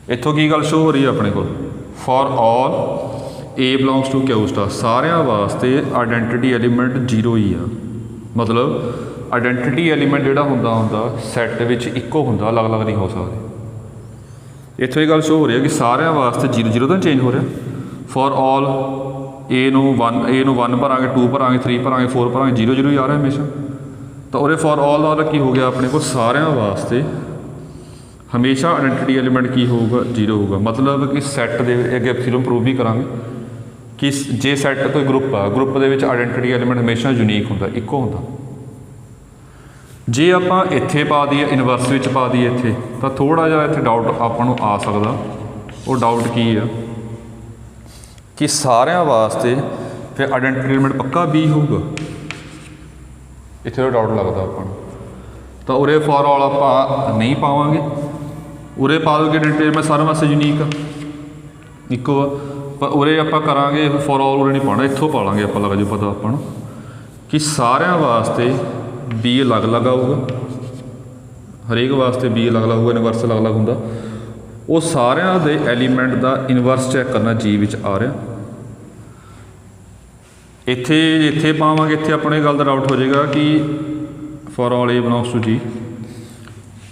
ਇੱਥੋਂ ਕੀ ਗੱਲ ਸ਼ੋ ਹੋ ਰਹੀ ਹੈ ਆਪਣੇ ਕੋਲ? For all A belongs to Q star, ਸਾਰਿਆਂ ਵਾਸਤੇ ਆਇਡੈਂਟੀਟੀ ਐਲੀਮੈਂਟ 0 ਹੀ ਆ। ਮਤਲਬ ਆਇਡੈਂਟੀਟੀ ਐਲੀਮੈਂਟ ਜਿਹੜਾ ਹੁੰਦਾ ਸੈੱਟ ਵਿੱਚ ਇੱਕੋ ਹੁੰਦਾ, ਅਲੱਗ-ਅਲੱਗ ਨਹੀਂ ਹੋ ਸਕਦੇ। ਇੱਥੋਂ ਇਹ ਗੱਲ ਸ਼ੋ ਹੋ ਰਹੀ ਹੈ ਕਿ ਸਾਰਿਆਂ ਵਾਸਤੇ 0 ਤਾਂ ਚੇਂਜ ਹੋ ਰਿਹਾ। ਫॉर ऑल A ਨੂੰ 1 ਭਰਾਂਗੇ, 2 ਭਰਾਂਗੇ, 3 ਭਰਾਂਗੇ, 4 ਭਰਾਂਗੇ, 0 ਹੀ ਆ ਰਿਹਾ ਹਮੇਸ਼ਾ। ਤਾਂ ਉਹਦੇ ਫॉर ऑल ਦਾ ਕੀ ਹੋ ਗਿਆ ਆਪਣੇ ਕੋਲ? ਸਾਰਿਆਂ ਵਾਸਤੇ ਹਮੇਸ਼ਾ ਆਇਡੈਂਟੀਟੀ ਐਲੀਮੈਂਟ ਕੀ ਹੋਊਗਾ? 0 ਹੋਊਗਾ। ਮਤਲਬ ਕਿ ਸੈੱਟ ਦੇ ਅੱਗੇ ਆਪਾਂ ਪ੍ਰੂਵ ਵੀ ਕਰਾਂਗੇ ਕਿ ਜੇ ਸੈੱਟ ਕੋਈ ਗਰੁੱਪ ਆ, ਗਰੁੱਪ ਦੇ ਵਿੱਚ ਆਇਡੈਂਟੀਟੀ ਐਲੀਮੈਂਟ ਹਮੇਸ਼ਾ ਯੂਨੀਕ ਹੁੰਦਾ, ਇੱਕੋ ਹੁੰਦਾ। ਜੇ ਆਪਾਂ ਇੱਥੇ ਪਾ ਦਈਏ, ਇਨਵਰਸ ਵਿੱਚ ਪਾ ਦਈਏ ਇੱਥੇ, ਤਾਂ ਥੋੜ੍ਹਾ ਜਿਹਾ ਇੱਥੇ ਡਾਊਟ ਆਪਾਂ ਨੂੰ ਆ ਸਕਦਾ। ਉਹ ਡਾਊਟ ਕੀ ਆ ਕਿ ਸਾਰਿਆਂ ਵਾਸਤੇ ਫਿਰ ਆਇਡੈਂਟੀਟੀ ਐਲੀਮੈਂਟ ਪੱਕਾ B ਹੋਊਗਾ। ਇੱਥੇ ਉਹ ਡਾਊਟ ਲੱਗਦਾ ਆਪਾਂ ਨੂੰ। ਤਾਂ ਉਰੇ ਫॉर ऑल ਆਪਾਂ ਨਹੀਂ ਪਾਵਾਂਗੇ, ਉਰੇ ਪਾ ਦੋਗੇ ਆਇਡੈਂਟੀਟੀ ਐਲੀਮੈਂਟ ਸਾਰਿਆਂ ਵਾਸਤੇ ਯੂਨੀਕ ਆ, ਇੱਕੋ ਆ। ਪਰ ਉਰੇ ਆਪਾਂ ਕਰਾਂਗੇ ਫॉर ऑल ਉਰੇ ਨਹੀਂ ਪਾਉਣਾ, ਇੱਥੋਂ ਪਾ ਲਾਂਗੇ ਆਪਾਂ, ਲੱਗ ਜੂ ਪਤਾ ਆਪਾਂ ਨੂੰ ਕਿ ਸਾਰਿਆਂ ਵਾਸਤੇ B ਅਲੱਗ-ਅਲੱਗ ਆਊਗਾ। ਹਰੇਕ ਵਾਸਤੇ B ਅਲੱਗ-ਅਲੱਗ ਹੋਊਗਾ, ਇਨਵਰਸ ਅਲੱਗ-ਅਲੱਗ ਹੁੰਦਾ। ਉਹ ਸਾਰਿਆਂ ਦੇ ਐਲੀਮੈਂਟ ਦਾ ਇਨਵਰਸ ਚੈੱਕ ਕਰਨਾ G ਵਿੱਚ ਆ ਰਿਹਾ। ਇੱਥੇ ਪਾਵਾਂਗੇ, ਇੱਥੇ ਆਪਣੇ ਗੱਲ ਦਾ ਡਾਊਟ ਹੋ ਜਾਏਗਾ ਕਿ for all A belongs to G।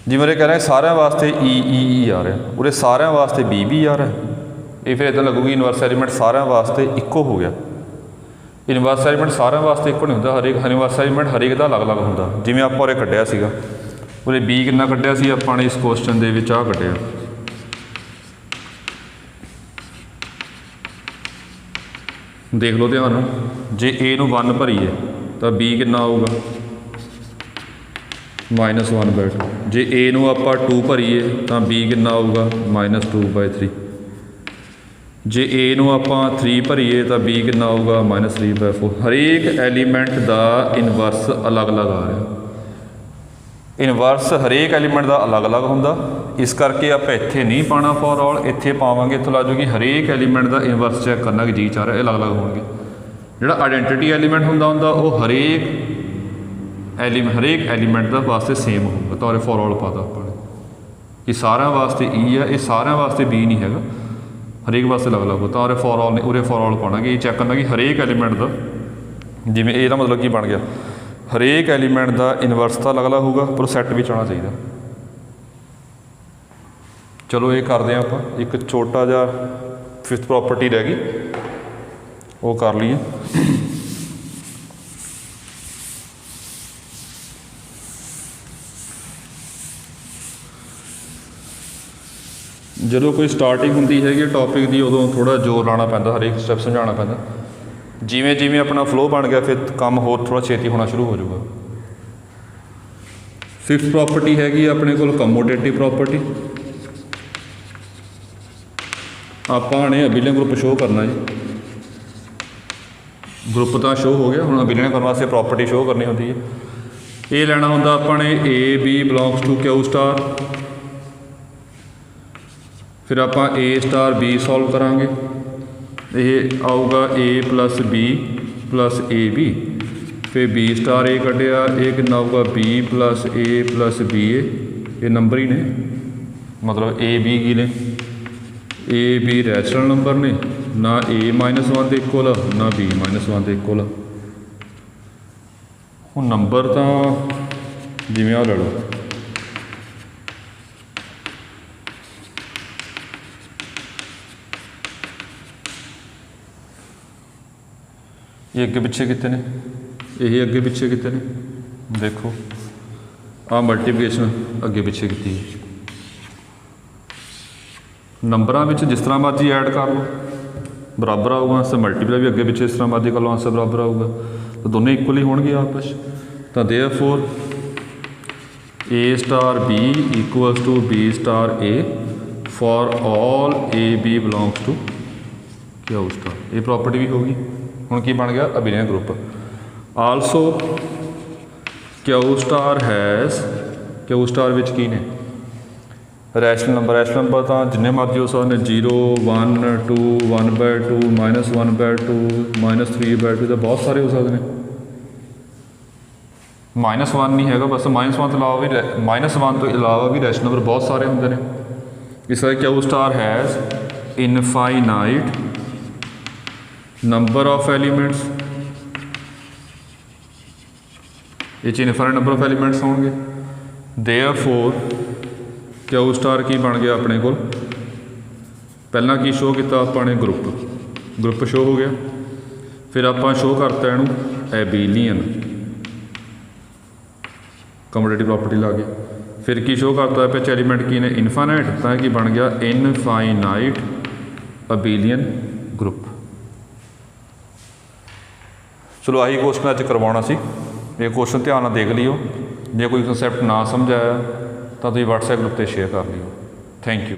ਜਿਵੇਂ ਇਹ ਕਹਿ ਰਹੇ ਸਾਰਿਆਂ ਵਾਸਤੇ E ਆ ਰਿਹਾ, ਉਰੇ ਸਾਰਿਆਂ ਵਾਸਤੇ B ਆ ਰਿਹਾ। ਇਹ ਫਿਰ ਇੱਦਾਂ ਲੱਗੂਗੀ ਇਨਵਰਸ ਐਲੀਮੈਂਟ ਸਾਰਿਆਂ ਵਾਸਤੇ ਇੱਕੋ ਹੋ ਗਿਆ। ਇਨਵਰਸ ਐਲੀਮੈਂਟ ਸਾਰਿਆਂ ਵਾਸਤੇ ਇੱਕੋ ਨਹੀਂ ਹੁੰਦਾ, ਹਰੇਕ ਇਨਵਰਸ ਐਲੀਮੈਂਟ ਹਰੇਕ ਦਾ ਅਲੱਗ-ਅਲੱਗ ਹੁੰਦਾ। ਜਿਵੇਂ ਆਪਾਂ ਉਰੇ ਕੱਢਿਆ ਸੀਗਾ, ਉਰੇ B ਕਿੰਨਾ ਕੱਢਿਆ ਸੀ ਆਪਾਂ ਨੇ ਇਸ ਕੁਐਸਚਨ ਦੇ ਵਿੱਚ? ਆਹ ਕੱਢਿਆ देख लो ध्यान नाल, जे ए नूं 1 भरीए तो बी कितना आऊगा -1/2। जे ए नूं आपां 2 भरीए तो बी कितना आऊगा -2/3। जे ए नूं आपां 3 भरीए तो बी कितना आऊगा -3/4। हरेक एलीमेंट का इनवर्स अलग अलग आ रहा। इनवर्स हरेक एलीमेंट का अलग अलग होंदा, इस करके आप इत्थे नहीं पाना फॉर ऑल, इत्थे पावांगे इत्थों ला जूगी हरेक एलीमेंट का इनवर्स चैक करना कि जी चाह रहा, अलग अलग होंगे। जिहड़ा आइडेंटिटी एलीमेंट होंदा वो हरेक एलीमेंट का वास्ते सेम होगा। तो फॉर ऑल पाता अपने कि सारे वास्ते ई है, ये सारे वास्ते बी नहीं हैगा, हरेक वास्ते अलग अलग होता। और फॉर ऑल ने उरे फॉर ऑल पाना कि चैक करना कि हरेक एलीमेंट का, जिमें ਇਹਦਾ मतलब की बन गया हरेक एलीमेंट का इनवर्स तो अलग अलग होगा पर सैट भी आना चाहिए। चलो ये करते हैं आप, एक छोटा जा 5th प्रॉपर्टी रह गई, वो कर लीए। जो कोई स्टार्टिंग होंगी हैगी टॉपिक की, उदों थोड़ा जोर लाना पैंदा, हरेक स्टैप समझाना पैंदा। जिमें जिमें अपना फ्लो बन गया फिर काम होर थोड़ा छेती होना शुरू हो जाऊगा। 5th प्रॉपर्टी हैगी अपने को कमोडेटिव प्रॉपर्टी। आपने अबिलियन ग्रुप शो करना जी, ग्रुप तो शो हो गया, हम अबिलियन करने वास्ते प्रॉपर्टी शो करनी होती है। ये लेना होंगे अपने A B belongs to Q star, फिर आप ए स्टार बी सॉल्व करांगे, ये आऊगा A plus B plus A B, फिर बी स्टार ए कटिया, ये कितना आऊगा बी प्लस बी ए, ये नंबर ही ने, मतलब ए बी की ने, ए बी रैशनल नंबर ने, ना ए -1 के इक्वल ना बी -1 के इक्वल। हुण नंबर तो जिवें आ ले लो, ये अगे पिछे कितने ने, यही अगे पिछे कितने ने, देखो आ मल्टीप्लिकेशन अगे पिछे की। नंबरों में जिस तरह मर्जी ऐड कर लो बराबर आऊगा आंसर, मल्टीप्लाई भी अगे पिछे इस तरह मर्जी कर लो आंसर बराबर आऊगा, तो दोनों इक्वल ही होंगे आपस। तो therefore A star B equals to B star A for all A B belongs to Q star, ये प्रॉपर्टी भी होगी। हुण की बन गया abelian group. Also Q star has, Q star which की ने रैशनल नंबर तो जिन्ने मर्जी हो सकते हैं, 0 1 2 1/2 -1/2 -3/2, तो बहुत सारे हो सकते हैं। -1 नहीं है बस, -1 तो अलावा भी -1 तो अलावा भी रैशनल नंबर बहुत सारे होंगे ने। इस तरह Q star has infinite number of elements, ये इनफाइनाइट नंबर ऑफ एलीमेंट्स होंगे। देयरफॉर क्यू स्टार की बन गया अपने को, पहला की शो किया अपने ग्रुप शो हो गया, फिर आप शो करता इनू एबिलियन कमोडेटिव प्रॉपर्टी ला के, फिर की शो करता है पिछ एलीमेंट की ने इनफाइनाइट, तो की बन गया इनफाइनाइट अबिलियन ग्रुप। चलो आही क्वेश्चन अच करवाना सी, ये क्वेश्चन ध्यान नाल देख लियो, जे कोई कंसैप्ट ना समझ आया तो तुसीं WhatsApp ग्रुप पर शेयर कर लियो। Thank you.